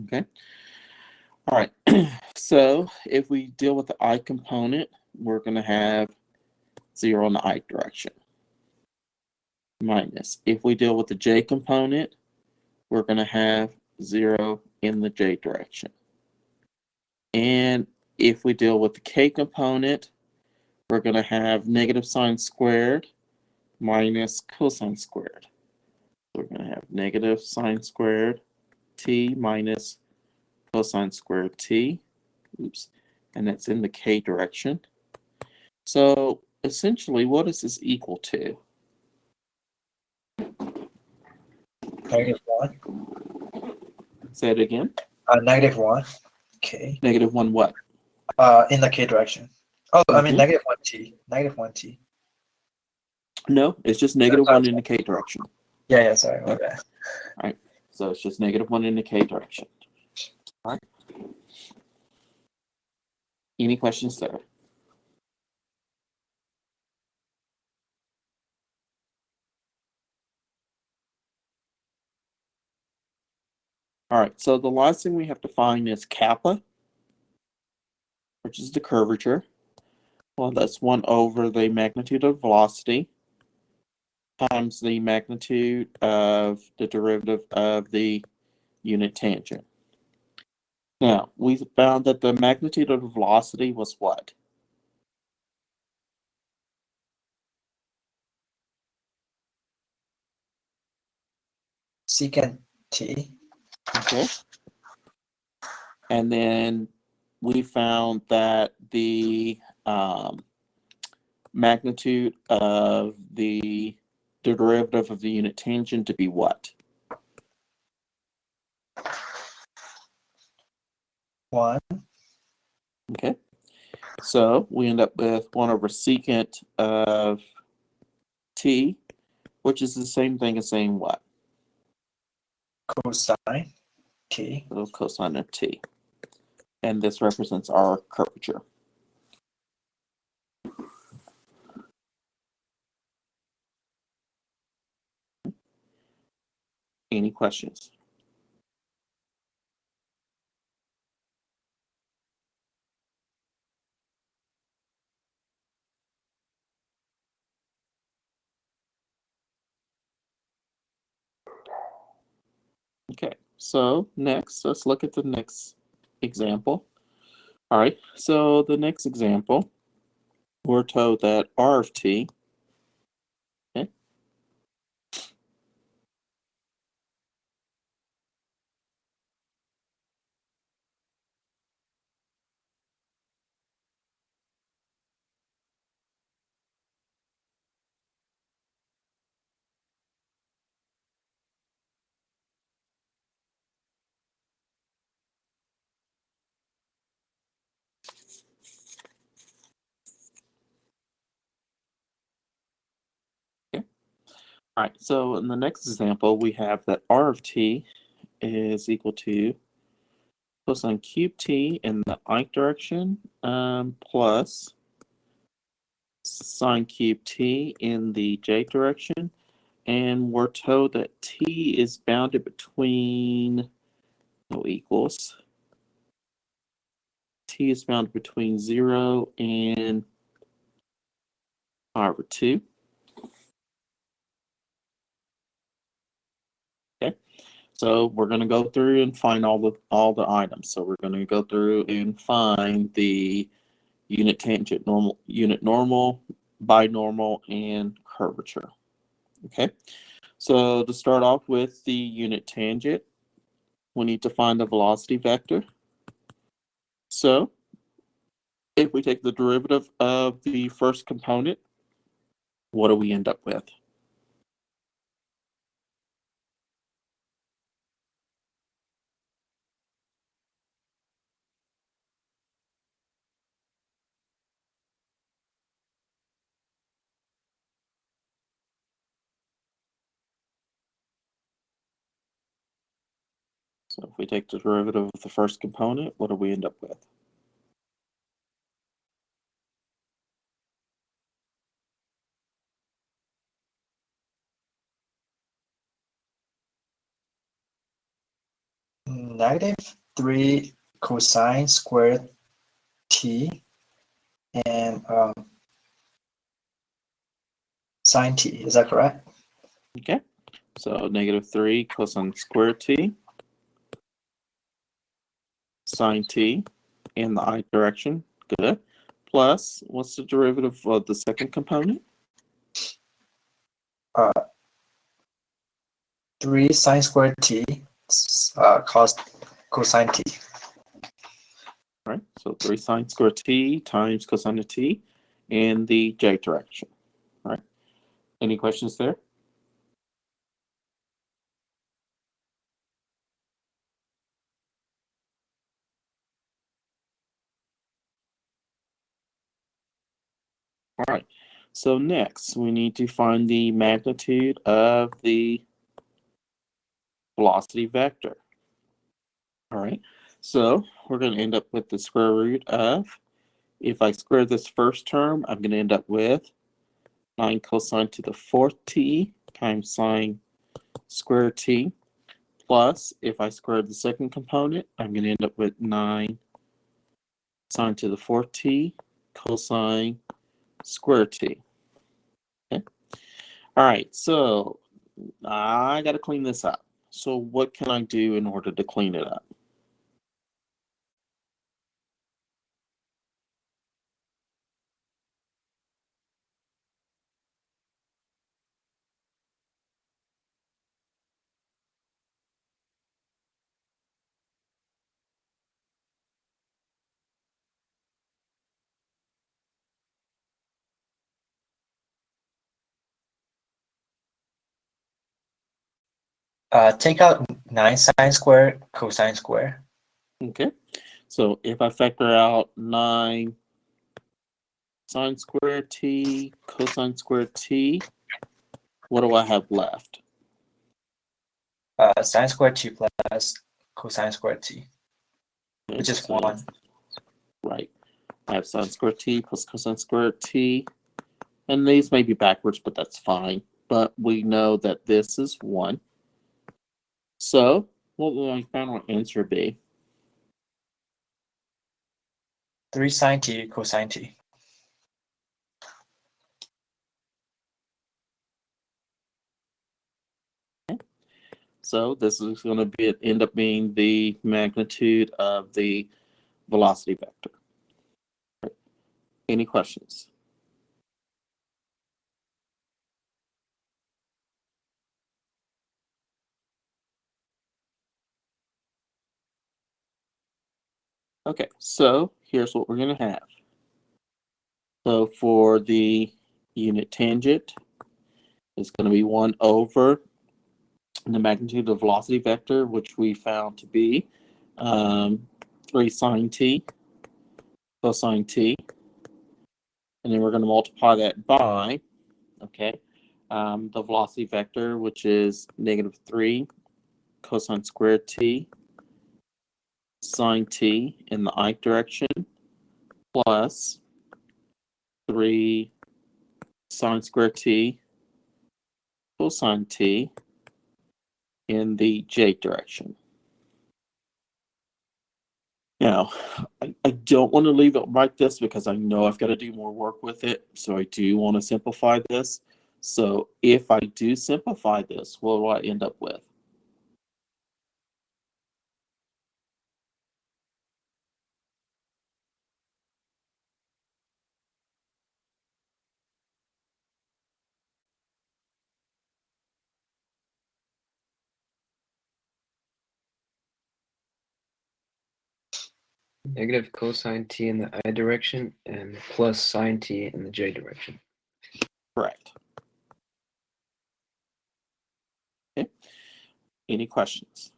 Okay. All right. So if we deal with the I component, we're going to have 0 in the I direction. Minus. If we deal with the j component, we're going to have 0 in the j direction. And if we deal with the k component, we're going to have negative sine squared minus cosine squared. So we're going to have negative sine squared t minus cosine squared t. Oops. And that's in the k direction. So essentially, what is this equal to? -1. Say it again. -1. Okay. -1 what? In the k direction. Oh, I mean Mhm. -1t. -1t. No, it's just -1 in the k direction. Yeah, sorry, my bad. All right. So it's just -1 in the k direction. All right. Any questions there? All right. So the last thing we have to find is kappa, which is the curvature. Well, that's 1 over the magnitude of velocity times the magnitude of the derivative of the unit tangent. Now, we found that the magnitude of the velocity was what? Secant t. Okay. And then we found that the magnitude of the derivative of the unit tangent to be what? 1. Okay. So we end up with 1 over secant of t, which is the same thing as saying what? Cosine t. So cosine of t. And this represents our curvature. Any questions? Okay, so next, let's look at the next example. All right, so the next example, we're told that r of t, okay, okay. All right, so in the next example, we have that r of t is equal to cosine cube t in the ith direction plus sine cube t in the j direction. And we're told that t is bounded between, no equals, t is bounded between 0 and pi over 2. Okay, so we're going to go through and find all the items. So we're going to go through and find the unit tangent, unit normal, binormal, and curvature. Okay, so to start off with the unit tangent, we need to find the velocity vector. So if we take the derivative of the first component, what do we end up with? So if we take the derivative of the first component, what do we end up with? -3 cosine squared t and sine t. Is that correct? Okay, so -3 cosine squared t sine t in the ith direction. Good. Plus, what's the derivative of the second component? 3 sine squared t cosine t. All right, so 3 sine squared t times cosine of t. in the j direction. All right. Any questions there? All right. So next, we need to find the magnitude of the velocity vector. All right. So we're going to end up with the square root of, if I square this first term, I'm going to end up with 9 cosine to the fourth t times sine square t, plus if I square the second component, I'm going to end up with 9 sine to the fourth t cosine square t. Okay. All right, so I got to clean this up. So what can I do in order to clean it up? Take out 9 sine squared cosine squared. Okay, so if I factor out 9 sine squared t cosine squared t, what do I have left? Sine squared t plus cosine squared t, Okay, which is so 1. right, I have sine squared t plus cosine squared t, and these may be backwards, but that's fine. But we know that this is 1. So what will my final answer be? 3 sine t cosine t. So this is going to be end up being the magnitude of the velocity vector. Any questions? Okay, so here's what we're going to have. So for the unit tangent, it's going to be 1 over the magnitude of the velocity vector, which we found to be 3 sine t cosine t. And then we're going to multiply that by, okay, the velocity vector, which is negative 3 cosine squared t sine t in the ith direction, plus 3 sine squared t cosine t in the j direction. Now, I don't want to leave it like this because I know I've got to do more work with it. So I do want to simplify this. So if I do simplify this, what will I end up with? Negative cosine t in the I direction and plus sine t in the j direction. Correct. Okay. Any questions?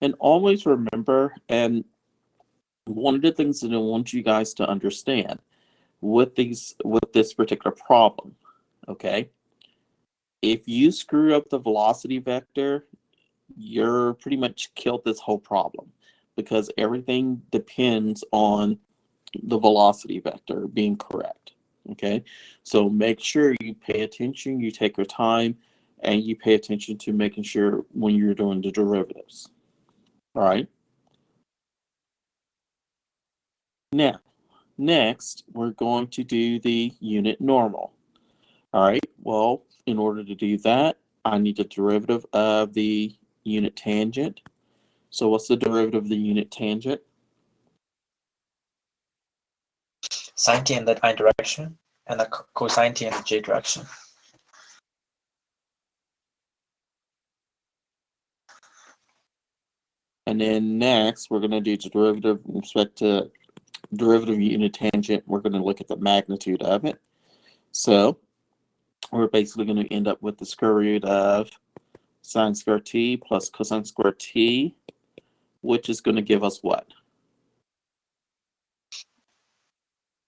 And always remember, and one of the things that I want you guys to understand with this particular problem, okay, if you screw up the velocity vector, you're pretty much killed this whole problem because everything depends on the velocity vector being correct. Okay, so make sure you pay attention, you take your time, and you pay attention to making sure when you're doing the derivatives. All right. Now, next, we're going to do the unit normal. All right. Well, in order to do that, I need the derivative of the unit tangent. So what's the derivative of the unit tangent? Sine t in the I direction and the cosine t in the j direction. And then next, we're going to do the derivative with respect to derivative of unit tangent, we're going to look at the magnitude of it. So we're basically going to end up with the square root of sine squared t plus cosine squared t, which is going to give us what?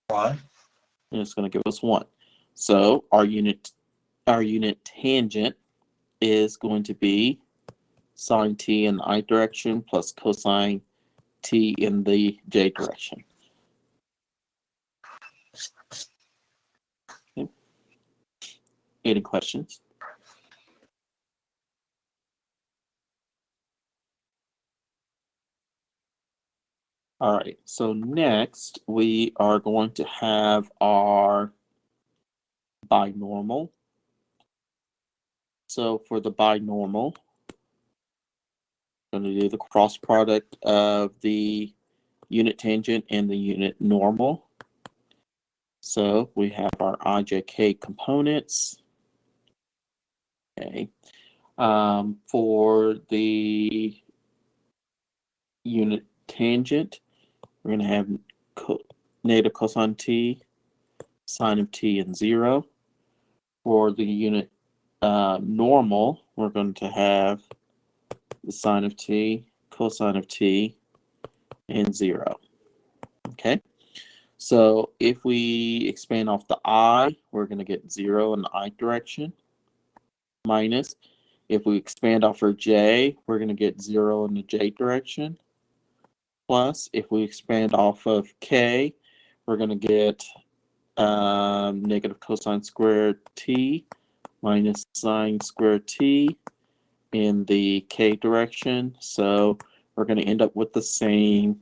1. And it's going to give us 1. So our unit tangent is going to be sine t in the I direction plus cosine t in the j direction. Okay. Any questions? All right, so next we are going to have our binormal. So for the binormal, I'm going to do the cross product of the unit tangent and the unit normal. So we have our IJK components. Okay. For the unit tangent, we're going to have negative cosine t, sine of t, and 0. For the unit normal, we're going to have the sine of t, cosine of t, and 0. Okay, so if we expand off the I, we're going to get 0 in the I direction, minus. If we expand off our j, we're going to get 0 in the j direction, plus. If we expand off of k, we're going to get negative cosine squared t minus sine squared t in the k direction. So we're going to end up with the same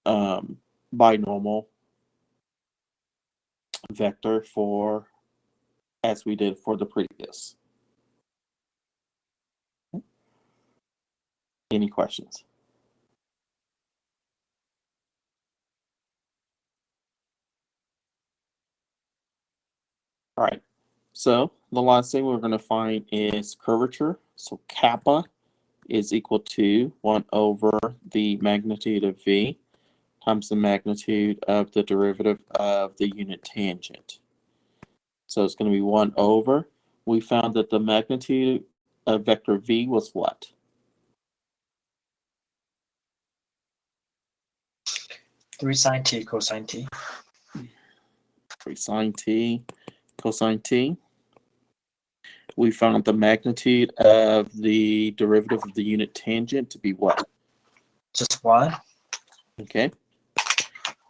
binormal vector for as we did for the previous. Any questions? All right, so the last thing we're going to find is curvature. So kappa is equal to 1 over the magnitude of v times the magnitude of the derivative of the unit tangent. So it's going to be 1 over. We found that the magnitude of vector v was what? 3 sine t cosine t. 3 sine t cosine t. We found the magnitude of the derivative of the unit tangent to be what? Just 1. Okay.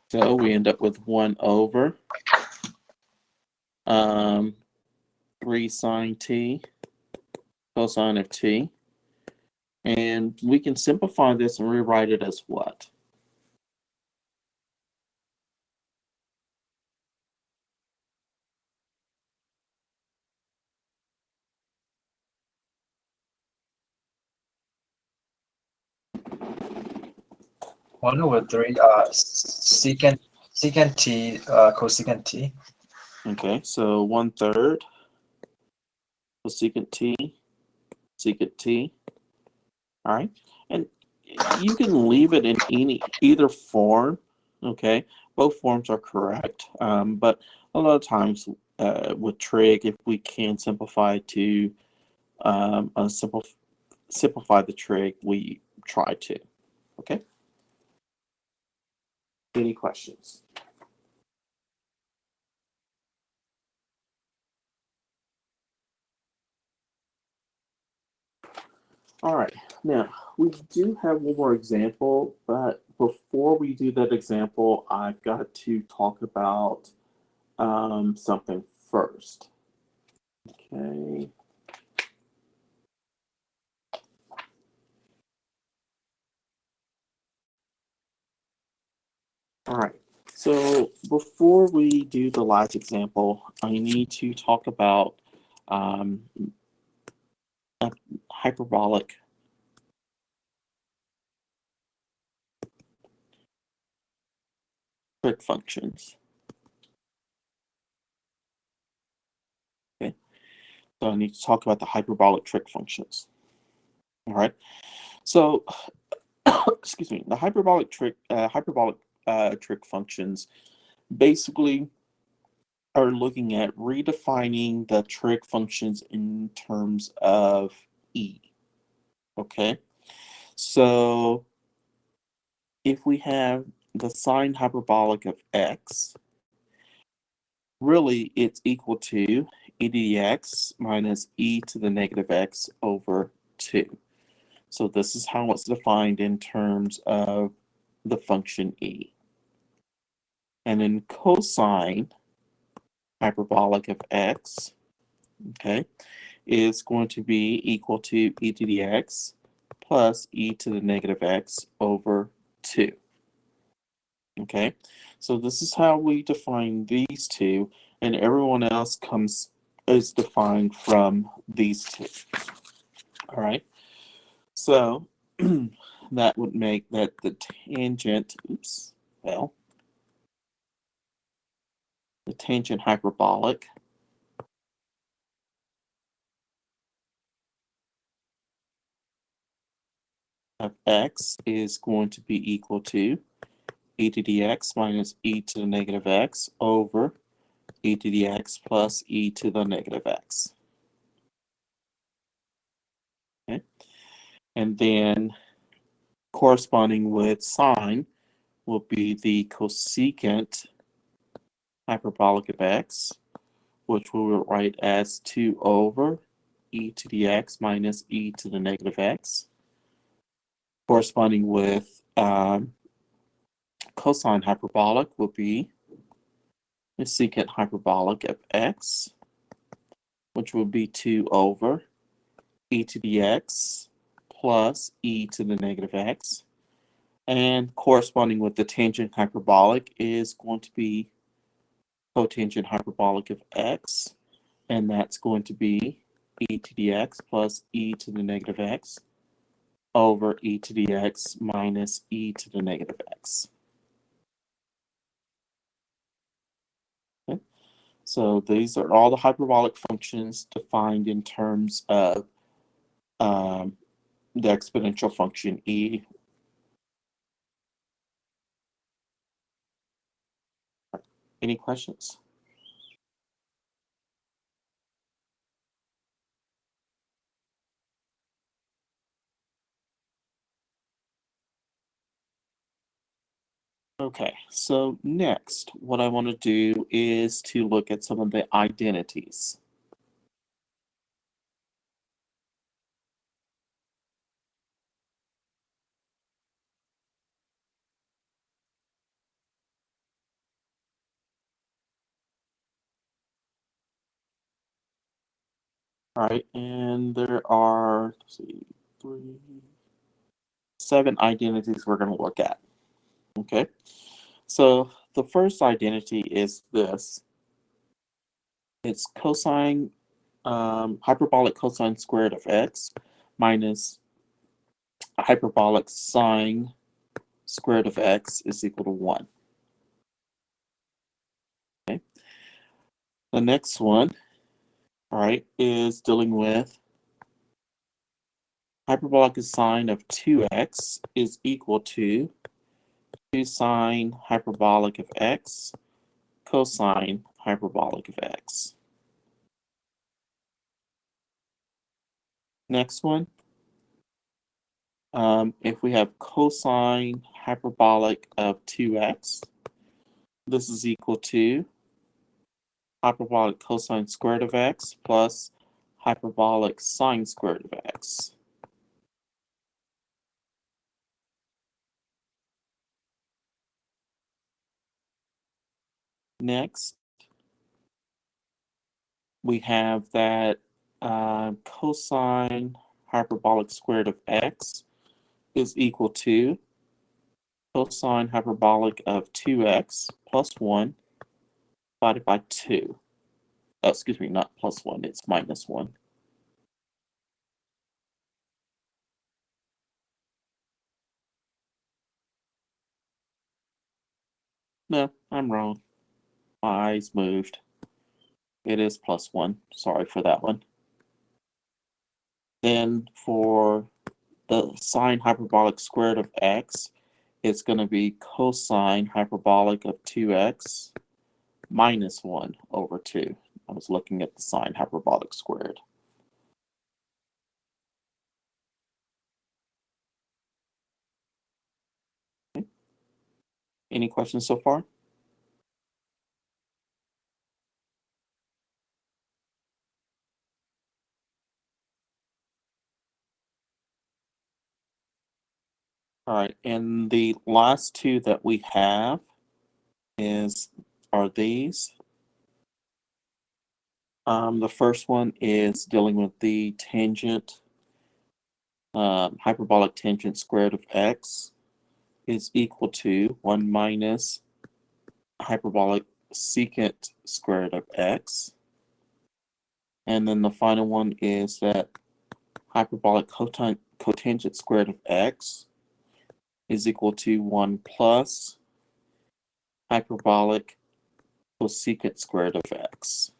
So we end up with 1 over 3 sine t cosine of t. And we can simplify this and rewrite it as what? One over 3 secant t cosecant t. Okay, so 1/3 cosecant t, secant t. All right, and you can leave it in either form. Okay, both forms are correct, but a lot of times with trig, if we can simplify to simplify the trig, we try to. Okay. Any questions? All right, now we do have one more example, but before we do that example, I've got to talk about something first. Okay. All right, so before we do the last example, I need to talk about a hyperbolic trig functions. Okay, so I need to talk about the hyperbolic trig functions. All right, so excuse me, the hyperbolic trig functions basically are looking at redefining the trig functions in terms of E. Okay, so if we have the sine hyperbolic of x, really it's equal to e to the x minus e to the negative x over 2. So this is how it's defined in terms of the function e. And then cosine hyperbolic of x, okay, is going to be equal to e to the x plus e to the negative x over 2. Okay, so this is how we define these two, and everyone else is defined from these two. All right, so that would make that the tangent, the tangent hyperbolic of x is going to be equal to e to the x minus e to the negative x over e to the x plus e to the negative x. Okay, and then corresponding with sine will be the cosecant hyperbolic of x, which we will write as 2 over e to the x minus e to the negative x. Corresponding with cosine hyperbolic will be the secant hyperbolic of x, which will be 2 over e to the x plus e to the negative x. And corresponding with the tangent hyperbolic is going to be cotangent hyperbolic of x, and that's going to be e to the x plus e to the negative x over e to the x minus e to the negative x. Okay. So these are all the hyperbolic functions defined in terms of the exponential function e. Any questions? Okay, so next, what I want to do is to look at some of the identities. All right, and there are, let's see, 7 identities we're going to look at. Okay, so the first identity is this. It's cosine, hyperbolic cosine squared of x minus hyperbolic sine squared of x is equal to 1. Okay, the next one, all right, is dealing with hyperbolic sine of 2x is equal to 2 sine hyperbolic of x cosine hyperbolic of x. Next one, if we have cosine hyperbolic of 2x, this is equal to hyperbolic cosine squared of x plus hyperbolic sine squared of x. Next, we have that cosine hyperbolic squared of x is equal to cosine hyperbolic of 2x plus 1 divided by 2. Excuse me, not plus 1, it's minus 1. No, I'm wrong. My eyes moved. It is plus 1. Sorry for that one. Then for the sine hyperbolic squared of x, it's going to be cosine hyperbolic of 2x minus 1 over 2. I was looking at the sine hyperbolic squared. Okay. Any questions so far? All right, and the last two that we have are these. The first one is dealing with the tangent, hyperbolic tangent squared of x is equal to 1 minus hyperbolic secant squared of x. And then the final one is that hyperbolic cotangent squared of x is equal to 1 plus hyperbolic cosecant squared of x.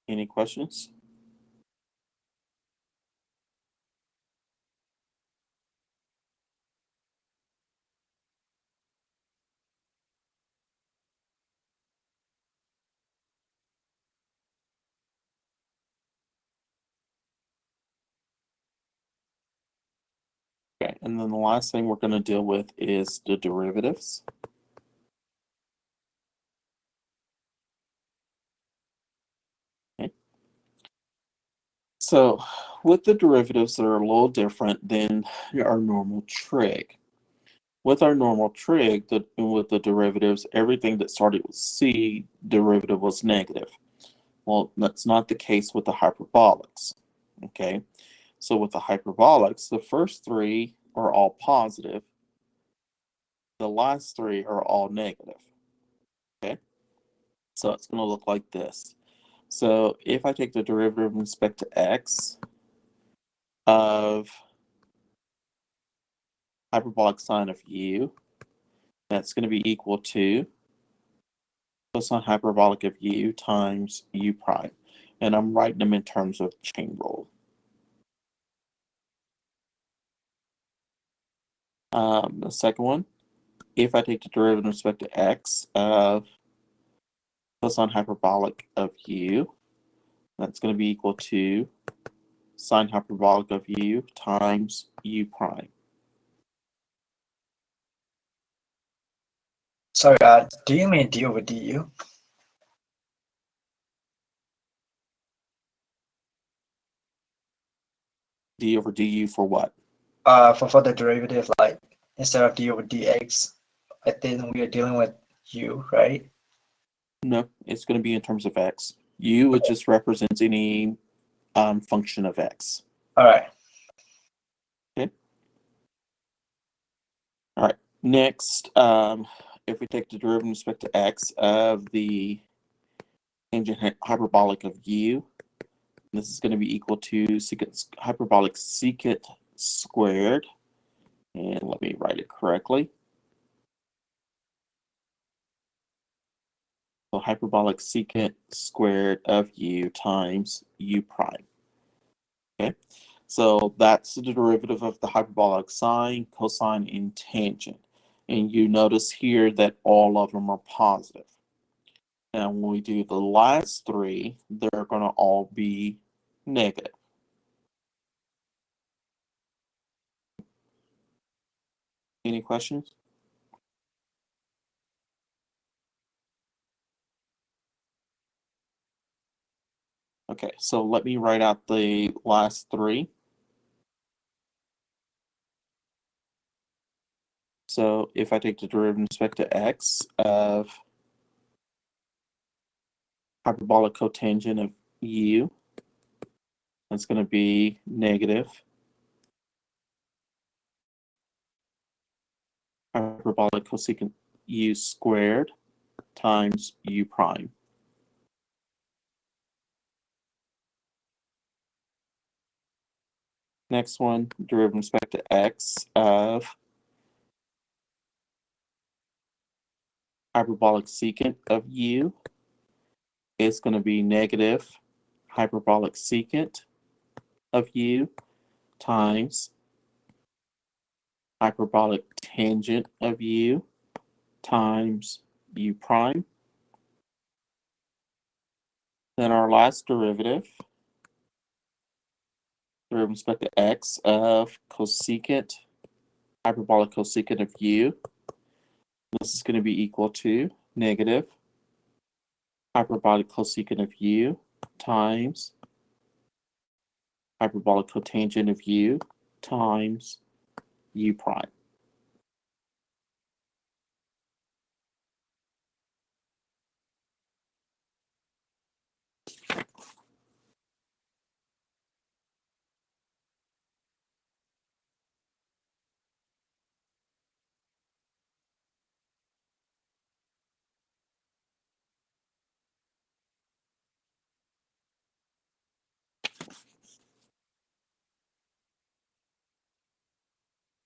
Any questions? Okay, and then the last thing we're going to deal with is the derivatives. Okay. So with the derivatives, they're a little different than our normal trig. With our normal trig, with the derivatives, everything that started with c derivative was negative. Well, that's not the case with the hyperbolics. Okay, so with the hyperbolics, the first three are all positive. The last three are all negative. Okay, so it's going to look like this. So if I take the derivative in respect to x of hyperbolic sine of u, that's going to be equal to cosine hyperbolic of u times u prime. And I'm writing them in terms of chain rule. The second one, if I take the derivative in respect to x of cosine hyperbolic of u, that's going to be equal to sine hyperbolic of u times u prime. Sorry, do you mean d over du? D over du for what? For the derivative, like instead of d over dx, I think we are dealing with u, right? No, it's going to be in terms of x. U, it just represents any function of x. All right. Okay. All right. Next, if we take the derivative in respect to x of the tangent hyperbolic of u, this is going to be equal to hyperbolic secant squared. And let me write it correctly. So hyperbolic secant squared of u times u prime. Okay, so that's the derivative of the hyperbolic sine, cosine, and tangent. And you notice here that all of them are positive. Now, when we do the last three, they're going to all be negative. Any questions? Okay, so let me write out the last three. So if I take the derivative in respect to x of hyperbolic cotangent of u, that's going to be negative hyperbolic cosecant u squared times u prime. Next one, derivative with respect to x of hyperbolic secant of u is going to be negative hyperbolic secant of u times hyperbolic tangent of u times u prime. Then our last derivative with respect to x of cosecant, hyperbolic cosecant of u. This is going to be equal to negative hyperbolic cosecant of u times hyperbolic cotangent of u times u prime.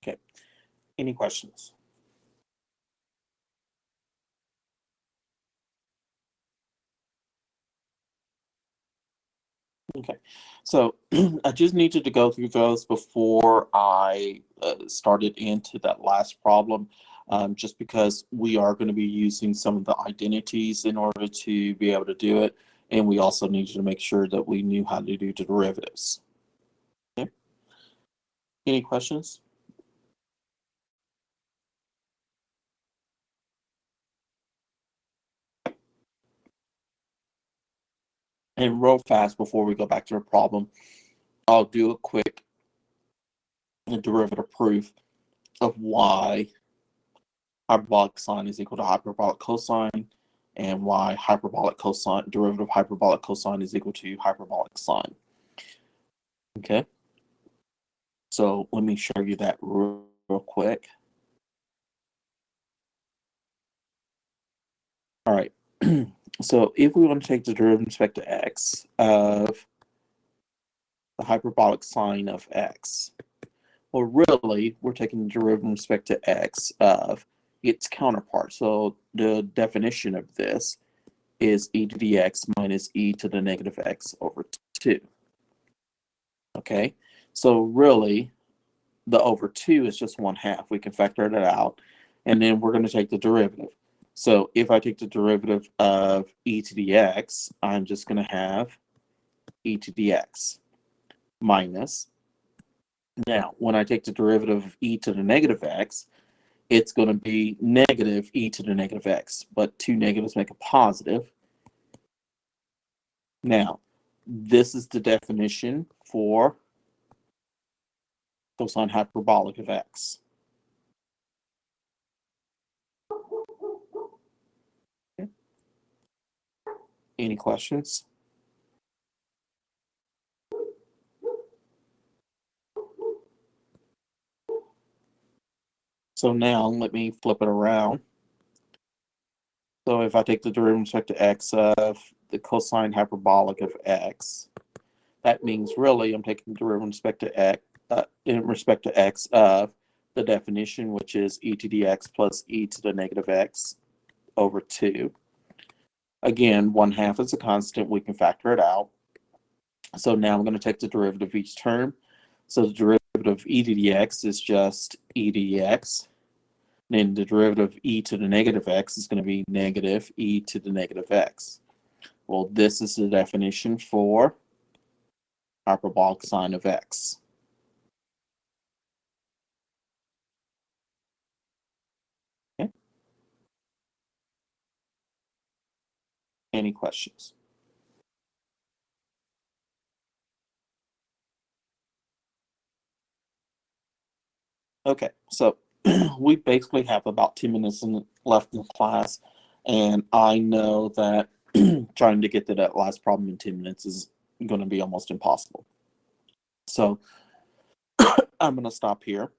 Okay, any questions? Okay, so I just needed to go through those before I started into that last problem, just because we are going to be using some of the identities in order to be able to do it, and we also needed to make sure that we knew how to do the derivatives. Okay. Any questions? And real fast before we go back to the problem, I'll do a quick derivative proof of why hyperbolic sine is equal to hyperbolic cosine, and why hyperbolic cosine, derivative of hyperbolic cosine is equal to hyperbolic sine. Okay, so let me show you that real quick. All right, so if we want to take the derivative with respect to x of the hyperbolic sine of x, well, really, we're taking the derivative with respect to x of its counterpart. So the definition of this is e to the x minus e to the negative x over 2. Okay, so really, the over 2 is just 1/2. We can factor that out, and then we're going to take the derivative. So if I take the derivative of e to the x, I'm just going to have e to the x minus. Now, when I take the derivative of e to the negative x, it's going to be negative e to the negative x, but two negatives make a positive. Now, this is the definition for cosine hyperbolic of x. Okay. Any questions? So now let me flip it around. So if I take the derivative with respect to x of the cosine hyperbolic of x, that means really I'm taking the derivative with respect to x, in respect to x of the definition, which is e to the x plus e to the negative x over 2. Again, 1/2 is a constant. We can factor it out. So now I'm going to take the derivative of each term. So the derivative of e to the x is just e to the x. Then the derivative of e to the negative x is going to be negative e to the negative x. Well, this is the definition for hyperbolic sine of x. Okay. Any questions? Okay, so we basically have about 2 minutes left in class, and I know that trying to get to that last problem in 10 minutes is going to be almost impossible. So I'm going to stop here.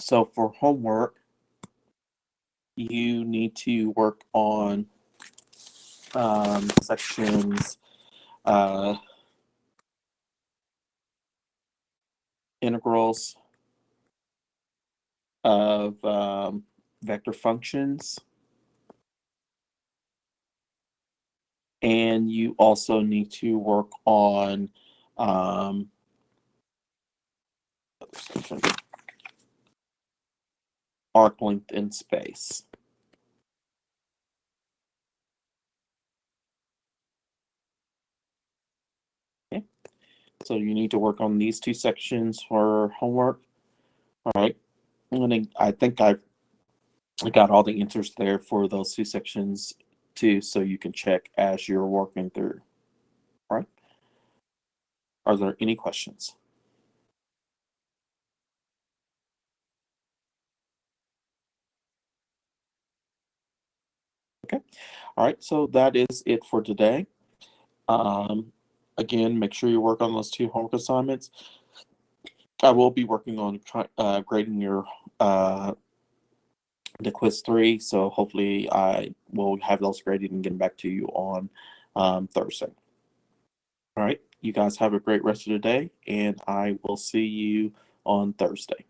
So for homework, you need to work on sections integrals of vector functions. And you also need to work on arc length in space. Okay. So you need to work on these two sections for homework. All right. I think I got all the answers there for those two sections too, so you can check as you're working through. All right. Are there any questions? Okay. All right. So that is it for today. Again, make sure you work on those two homework assignments. I will be working on grading your the quiz 3, so hopefully I will have those graded and get back to you on Thursday. All right. You guys have a great rest of the day, and I will see you on Thursday.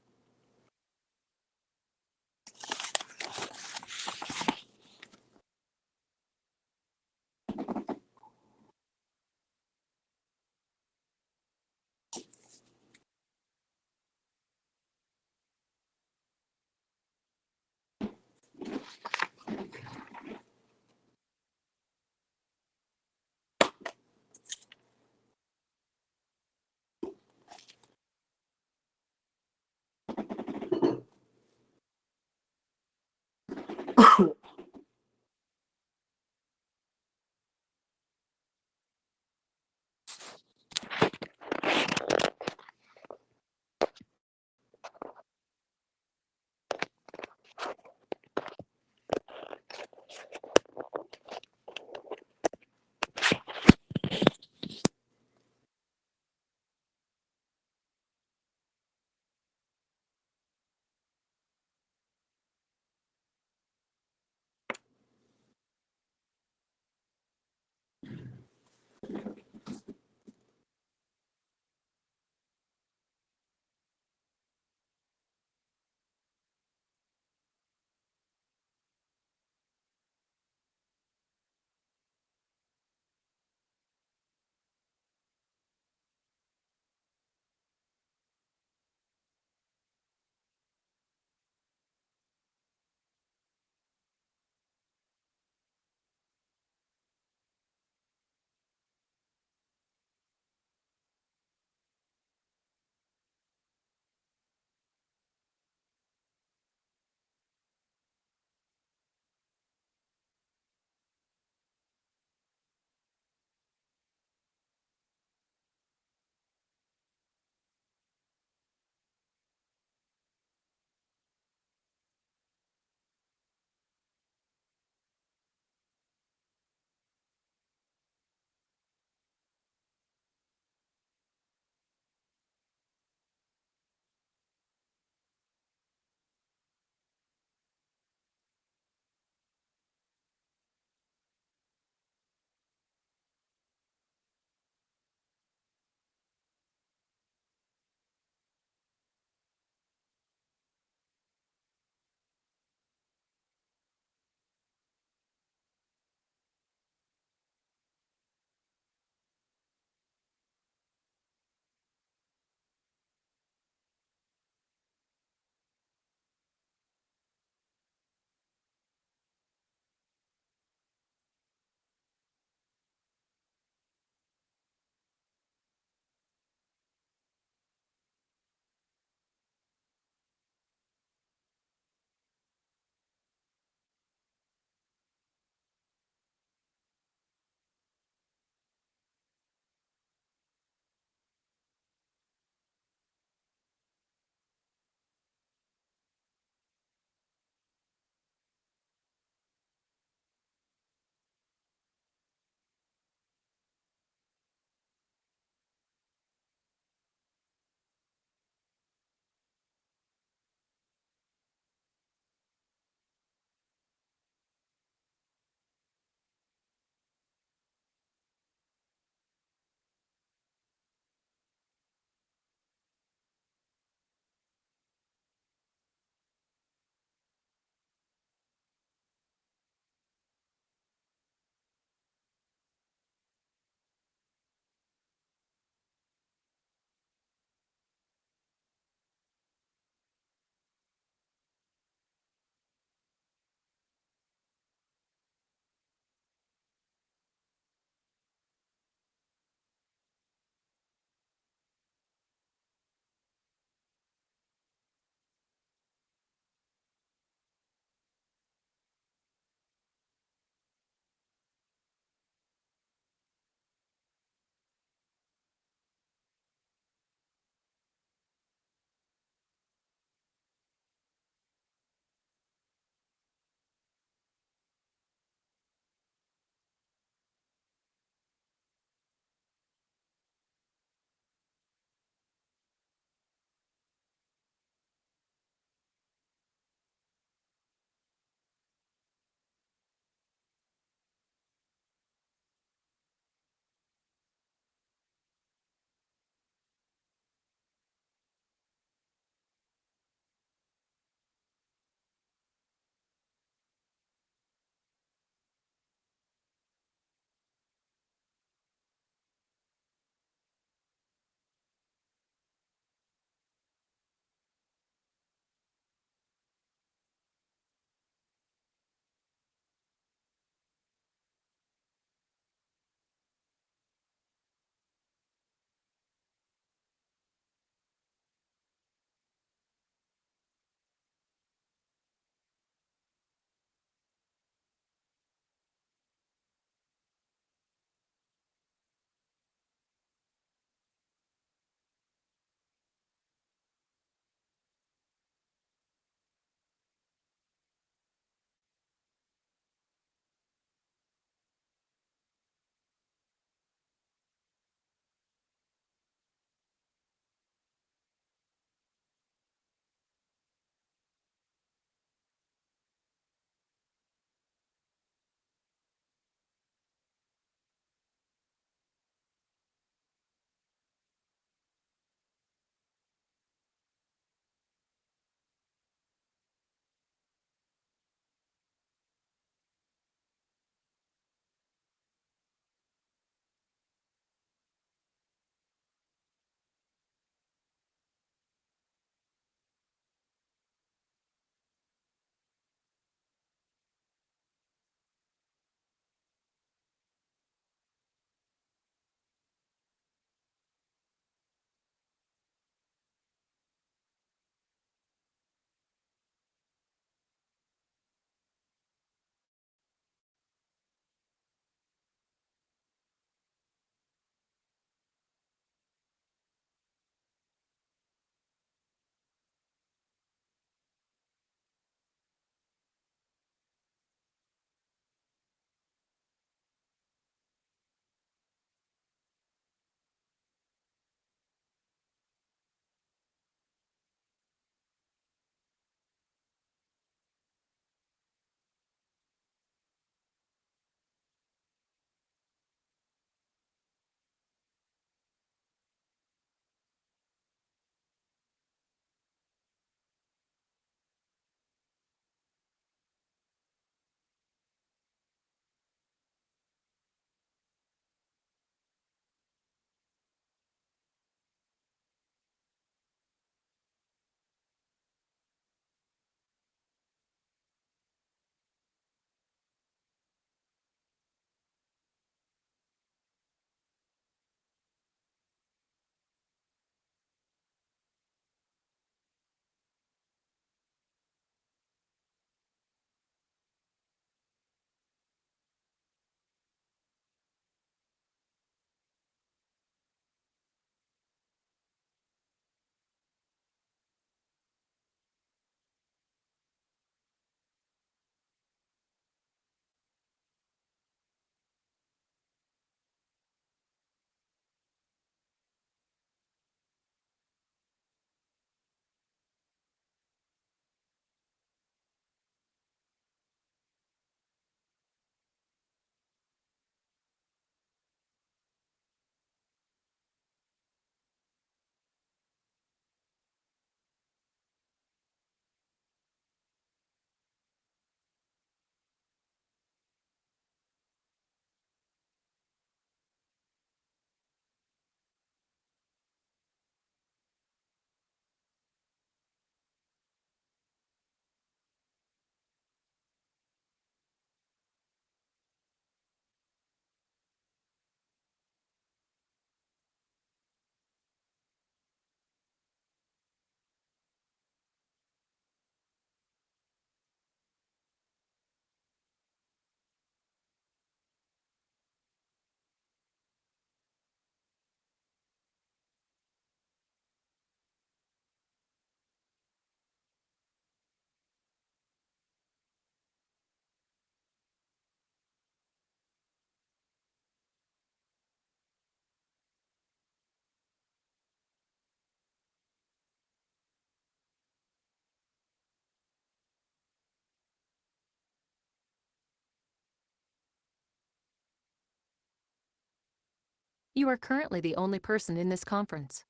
You are currently the only person in this conference.